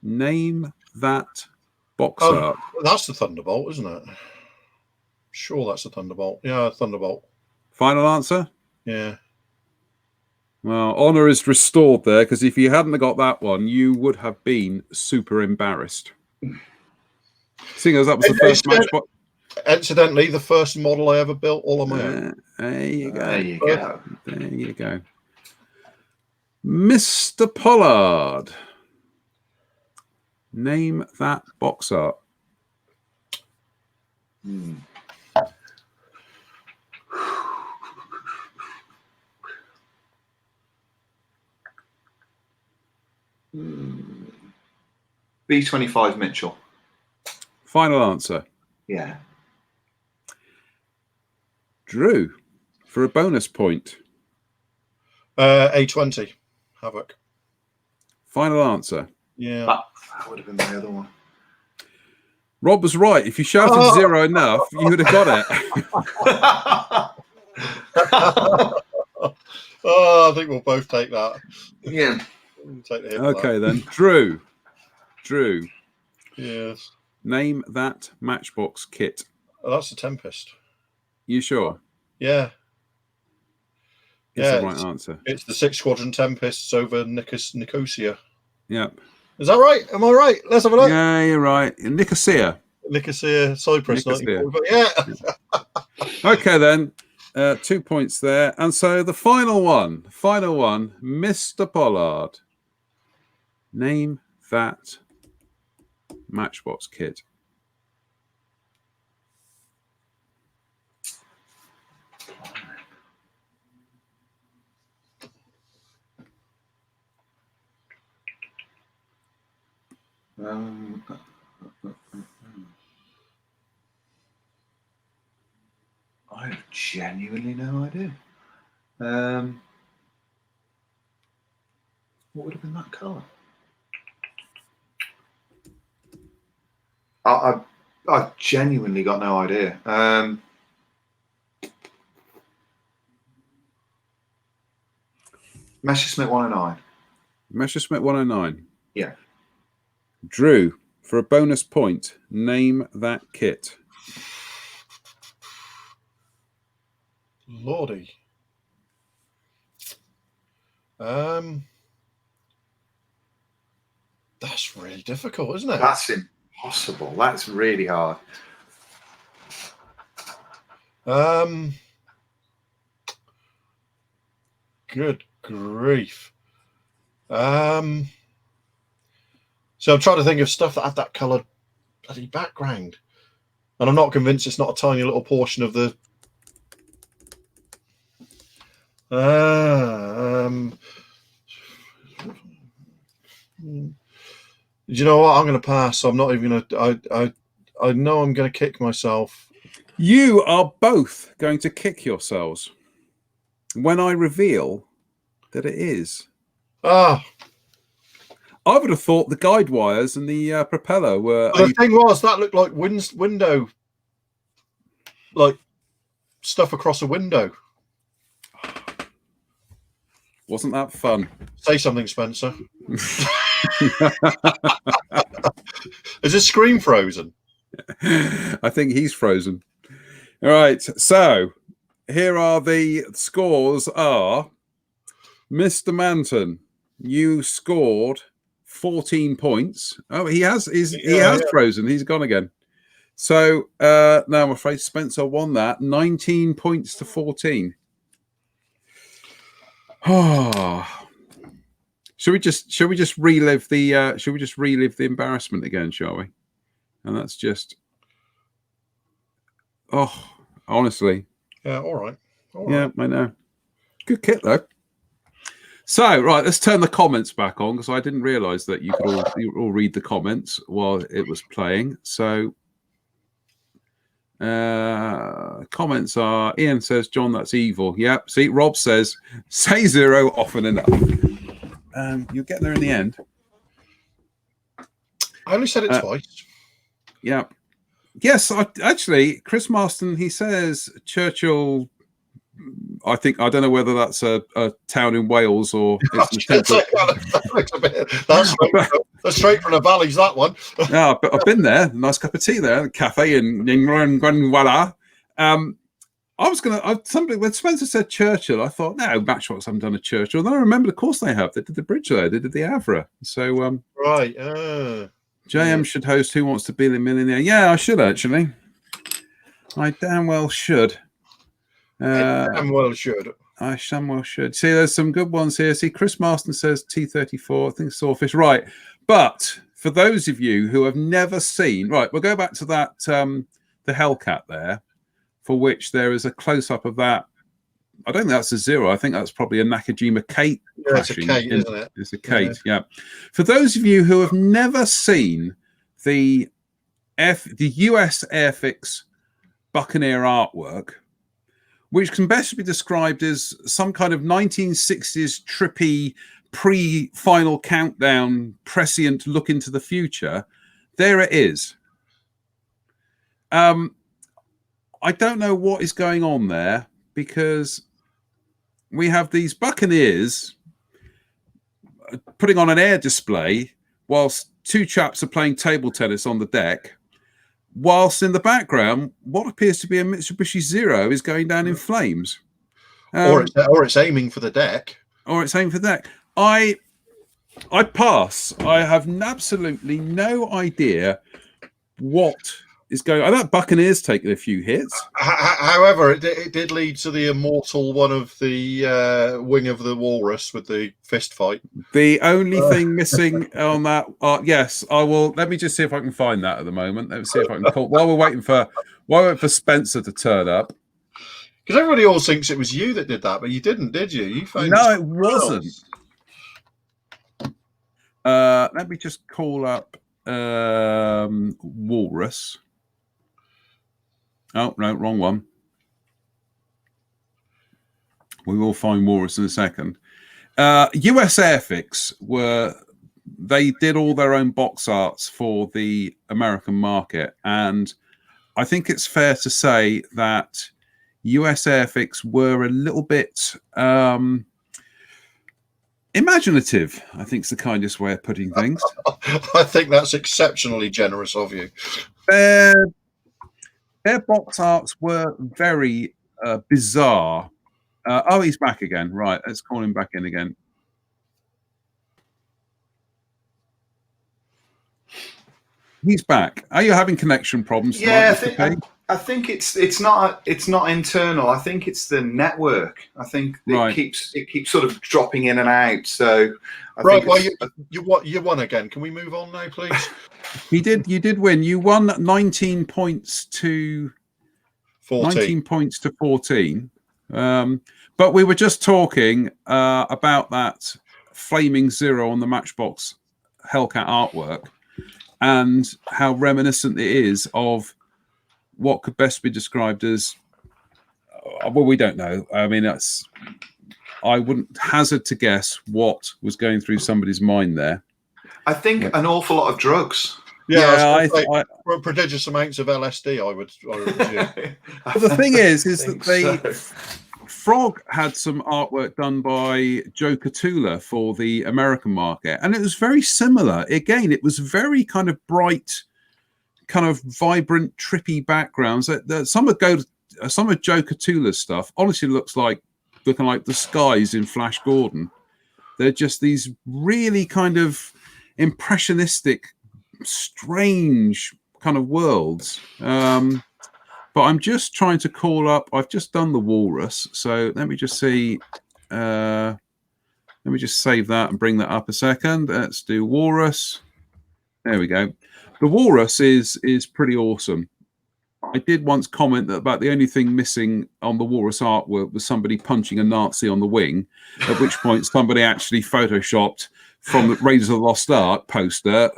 name that box art. That's the Thunderbolt, isn't it? Sure, that's the Thunderbolt. Yeah, Thunderbolt. Final answer? Yeah. Well, honour is restored there, because if you hadn't got that one, you would have been super embarrassed. Seeing as that was the first Matchbox. Incidentally, the first model I ever built all on my own. There you go. There you go. There you go. Mr. Pollard, name that box art. B25 Mitchell. Final answer. Yeah. Drew, for a bonus point. A20 Havoc. Final answer. Yeah. That would have been my other one. Rob was right. If you shouted zero enough, you would have got it. I think we'll both take that. Yeah. Take the okay, then. Drew. Yes. Name that Matchbox kit. Oh, that's the Tempest. You sure? Yeah. It's the right answer. It's the 6 Squadron Tempests over Nicosia. Yep. Is that right? Am I right? Let's have a look. Yeah, you're right. Nicosia, Cyprus. Nicosia. Yeah. Okay, then. 2 points there. And so the final one, Mr. Pollard. Name that Matchbox kit. I have genuinely no idea. What would have been that colour? I've genuinely got no idea. Messerschmitt 109. Messerschmitt 109. Yeah. Drew, for a bonus point, name that kit. Lordy. That's really difficult, isn't it? That's impossible. That's really hard. Good grief. So I'm trying to think of stuff that had that coloured bloody background, and I'm not convinced it's not a tiny little portion of the. Do you know what? I'm going to pass. I'm not even going to. I know I'm going to kick myself. You are both going to kick yourselves when I reveal that it is. Ah. I would have thought the guide wires and the propeller were. Well, the thing was, that looked like window, like stuff across a window. Wasn't that fun? Say something, Spencer. Is his screen frozen? I think he's frozen. All right. So here are the scores. Are Mr. Manton, you scored 14 points. Oh, he has frozen. He's gone again. So now I'm afraid Spencer won that 19 points to 14. Oh, should we just relive the embarrassment again, shall we? And that's just honestly. Yeah, all right. Yeah, I know. Good kit though. So, right, let's turn the comments back on because I didn't realize that you could all read the comments while it was playing. So, comments are Ian says, John, that's evil. Yep. See, Rob says, say zero often enough. You'll get there in the end. I only said it twice. Yeah. Yes, actually, Chris Marston, he says Churchill. I don't know whether that's a town in Wales or it's that's straight from the valleys, that one. Yeah, but I've been there. Nice cup of tea there, cafe in Gwynwala. When Spencer said Churchill, I thought, no, Matchbox haven't done a Churchill. And then I remembered, of course they have. They did the bridge there. They did the Avra. So right. JM should host Who Wants to Be a Millionaire. Yeah, I should actually. I damn well should. I damn well should. I damn well should. See, there's some good ones here. See, Chris Marston says T34. I think Sawfish. Right. But for those of you who have never seen, right, we'll go back to that, the Hellcat there, for which there is a close-up of that. I don't think that's a Zero. I think that's probably a Nakajima Kate. Yeah, it's a Kate, isn't it? It's a Kate, yeah. For those of you who have never seen the US Airfix Buccaneer artwork, which can best be described as some kind of 1960s trippy pre-final countdown prescient look into the future, there it is. I don't know what is going on there because we have these Buccaneers putting on an air display whilst two chaps are playing table tennis on the deck, whilst in the background, what appears to be a Mitsubishi Zero is going down in flames. Or it's aiming for the deck. Or it's aiming for the deck. I pass. I have absolutely no idea what is going on. That Buccaneers taking a few hits. However, it did lead to the immortal one of the Wing of the Walrus with the fist fight. The only thing missing on that, yes, I will. Let me just see if I can find that at the moment. Let me see if I can call while we're waiting for Spencer to turn up. Because everybody always thinks it was you that did that, but you didn't, did you? No, it wasn't. Let me just call up Walrus. Oh, no, wrong one. We will find Walrus in a second. US Airfix they did all their own box arts for the American market. And I think it's fair to say that US Airfix were a little bit imaginative, I think is the kindest way of putting things. I think that's exceptionally generous of you. Their box arts were very bizarre. He's back again. Right, let's call him back in again. He's back. Are you having connection problems? Yeah, I think it's not internal. I think it's the network. I think it keeps sort of dropping in and out. So you won again. Can we move on now, please? You did win. You won 19 points to 14. 19 points to 14. But we were just talking about that flaming zero on the Matchbox Hellcat artwork and how reminiscent it is of what could best be described as, well, we don't know. I mean, I wouldn't hazard to guess what was going through somebody's mind there. I think an awful lot of drugs. Yeah, prodigious amounts of LSD, I would assume. But the thing is that Frog had some artwork done by Joe Catula for the American market, and it was very similar. Again, it was very kind of bright, kind of vibrant, trippy backgrounds. Some of Joe Catula's stuff honestly looking like the skies in Flash Gordon. They're just these really kind of impressionistic, strange kind of worlds. But I'm just trying to call up. I've just done the Walrus, so let me just see. Let me just save that and bring that up a second. Let's do Walrus. There we go. The Walrus is pretty awesome. I did once comment that about the only thing missing on the Walrus artwork was somebody punching a Nazi on the wing, at which point somebody actually photoshopped from the Raiders of the Lost Ark poster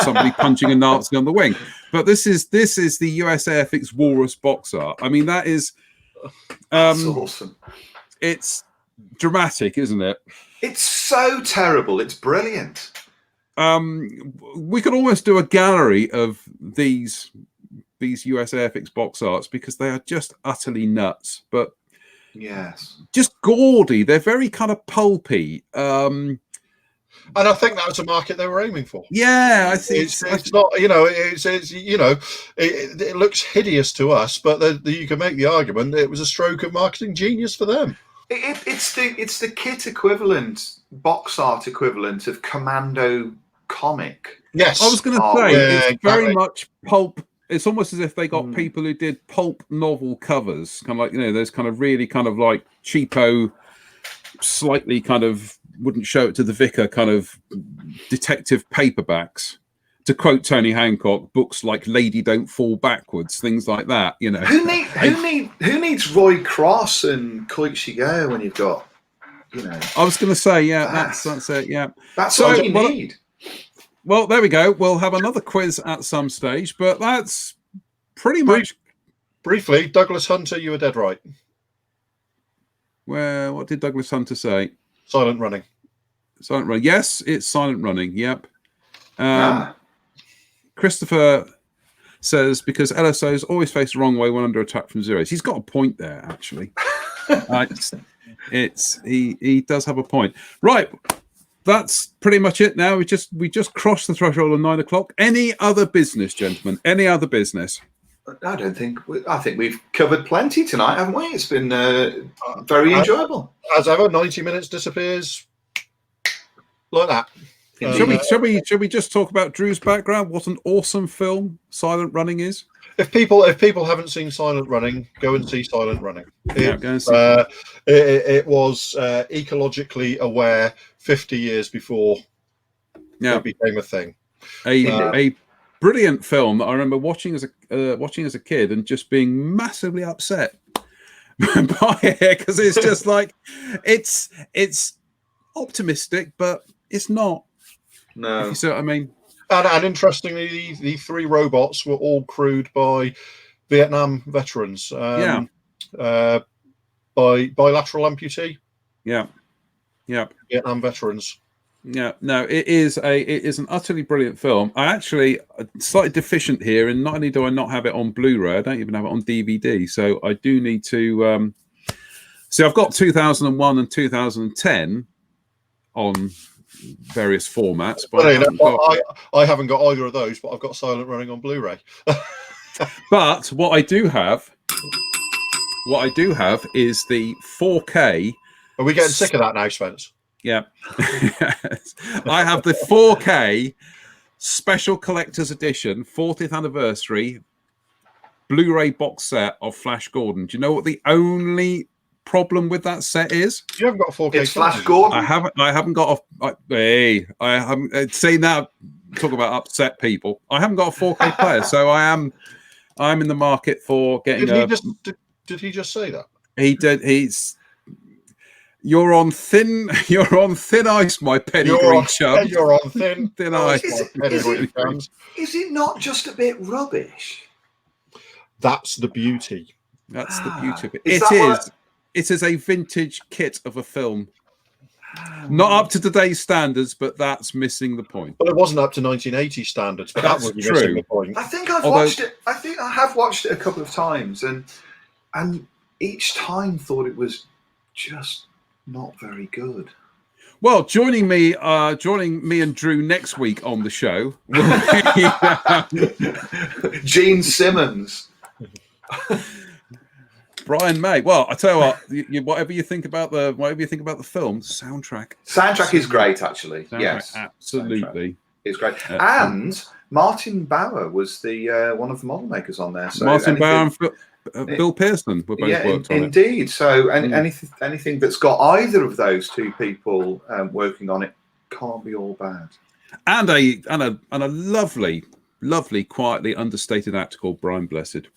somebody punching a Nazi on the wing. But this is the US Airfix Walrus box art. I mean, that is that's awesome. It's dramatic, isn't it? It's so terrible. It's brilliant. We could almost do a gallery of these US Airfix box arts because they are just utterly nuts. But yes, just gaudy. They're very kind of pulpy. And I think that was a market they were aiming for. Yeah, I think it's not. It looks hideous to us, but you can make the argument it was a stroke of marketing genius for them. It's the kit equivalent, box art equivalent of Commando comic. Yes, I was going to say it's very much pulp. It's almost as if they got people who did pulp novel covers, kind of like those kind of really kind of like cheapo, slightly kind of wouldn't show it to the vicar kind of detective paperbacks. To quote Tony Hancock, books like Lady Don't Fall Backwards, things like that. Who needs Roy Cross and Coit Shigeru when you've got, I was going to say, that's it. Yeah, that's all you need. Well, there we go. We'll have another quiz at some stage, but that's pretty much. Briefly, Douglas Hunter, you were dead right. What did Douglas Hunter say? Silent running. Silent running. Yes, it's silent running. Yep. Christopher says because LSOs always face the wrong way when under attack from zeros. He's got a point there, actually. He does have a point. Right. That's pretty much it now. We just crossed the threshold of 9 o'clock. Any other business, gentlemen? Any other business? I think we've covered plenty tonight, haven't we? It's been very enjoyable. As ever, 90 minutes disappears like that. Shall we just talk about Drew's background? What an awesome film Silent Running is. If people haven't seen Silent Running, go and see Silent Running. It was ecologically aware 50 years before it became a thing. A brilliant film that I remember watching as a kid and just being massively upset by it because it's just like it's optimistic, but it's not. No, if you see what I mean. And interestingly, the three robots were all crewed by Vietnam veterans. By bilateral amputee. Yeah. Vietnam veterans. Yeah, no, it is an utterly brilliant film. I actually slightly deficient here, and not only do I not have it on Blu-ray, I don't even have it on DVD. So I do need to. I've got 2001 and 2010 on various formats, but I haven't got either of those. But I've got Silent Running on Blu-ray. But what I do have is the 4K. Are we getting sick of that now, Spence? Yeah. I have the 4K special collector's edition 40th anniversary Blu-ray box set of Flash Gordon. Do you know what the only problem with that set is? You haven't got a 4K. It's Flash Gordon. I haven't got a. Hey, I haven't seen that. Talk about upset people. I haven't got a 4K player, so I'm in the market for getting Did he just say that? He did. You're on thin ice, my pedigree chum. You're on thin ice. Is it not just a bit rubbish? That's the beauty. That's the beauty of it. It is a vintage kit of a film. Not up to today's standards, but that's missing the point. But it wasn't up to 1980 standards, but that's that was true. Missing the point. I think watched it. I think I have watched it a couple of times, and each time thought it was just not very good. Well, joining me and Drew next week on the show will be Gene Simmons, Brian May. Well, I tell you what, whatever you think about the film, soundtrack is great, actually. Yes, absolutely, it's great. And Martin Bauer was the one of the model makers on there. So Martin Bauer and Bill Pearson were both worked on it. Indeed. So anything that's got either of those two people working on it can't be all bad. And a lovely, quietly understated actor called Brian Blessed.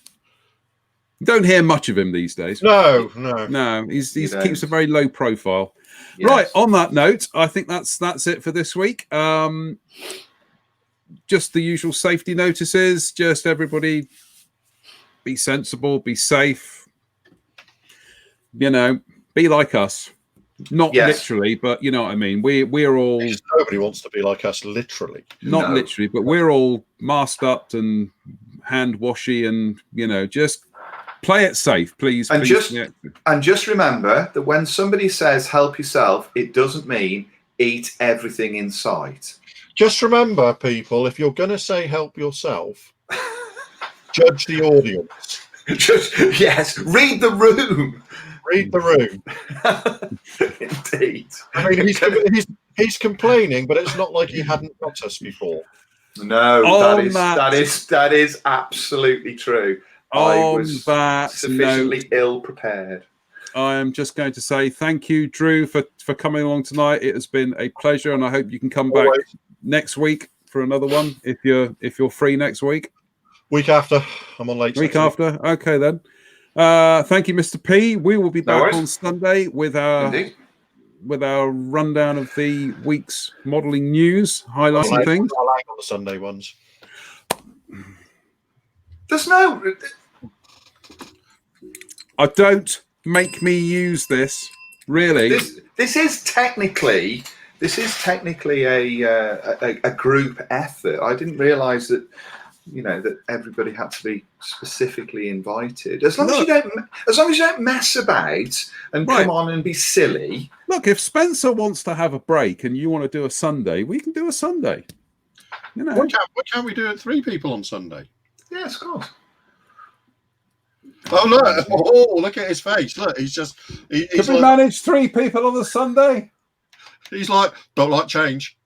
You don't hear much of him these days. No. He keeps a very low profile. Yes. Right. On that note, I think that's it for this week. Just the usual safety notices. Just everybody, be sensible, be safe. Be like us. Not literally, but you know what I mean. We're all. Nobody wants to be like us, literally. Not literally, but we're all masked up and hand washy, and just play it safe, please. And just remember that when somebody says "help yourself," it doesn't mean eat everything in sight. Just remember, people, if you're going to say "help yourself," judge the audience. Read the room. Read the room. Indeed. I mean, he's complaining, but it's not like he hadn't got us before. No, that is absolutely true. I was sufficiently ill prepared. I am just going to say thank you, Drew, for coming along tonight. It has been a pleasure, and I hope you can come back next week for another one if you're free next week. Week after, I'm on late. Week after, okay then. Thank you, Mr. P. We will be back on Sunday with our rundown of the week's modelling news, highlighting things. I like on the Sunday ones. There's no. Don't make me use this. Really, this is technically a group effort. I didn't realise that. That everybody had to be specifically invited. As long as you don't mess about and come on and be silly. Look, if Spencer wants to have a break and you want to do a Sunday, we can do a Sunday. Why can't we do it 3 people on Sunday? Yes, of course. Oh look! Oh, look at his face! Look, he's just. Can we manage 3 people on a Sunday? He's like, don't like change.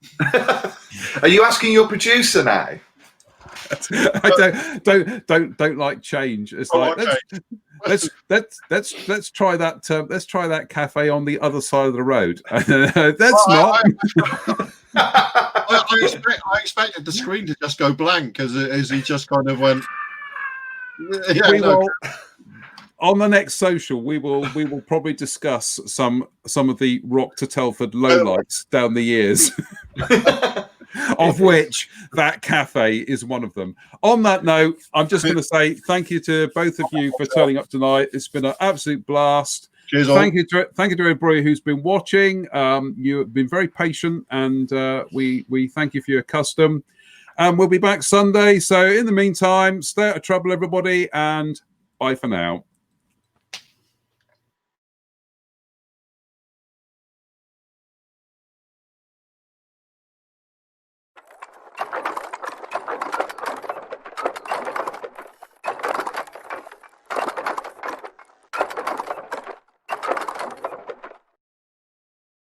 Are you asking your producer now? I don't like change. It's let's try that. Let's try that cafe on the other side of the road. I expected the screen to just go blank as he just kind of went. On the next social, we will probably discuss some of the Rock to Telford lowlights down the years. Of which that cafe is one of them. On that note, I'm just going to say thank you to both of you for turning up tonight. It's been an absolute blast. Cheers, thank you to everybody who's been watching. You have been very patient, and we thank you for your custom. And we'll be back Sunday. So in the meantime, stay out of trouble, everybody, and bye for now.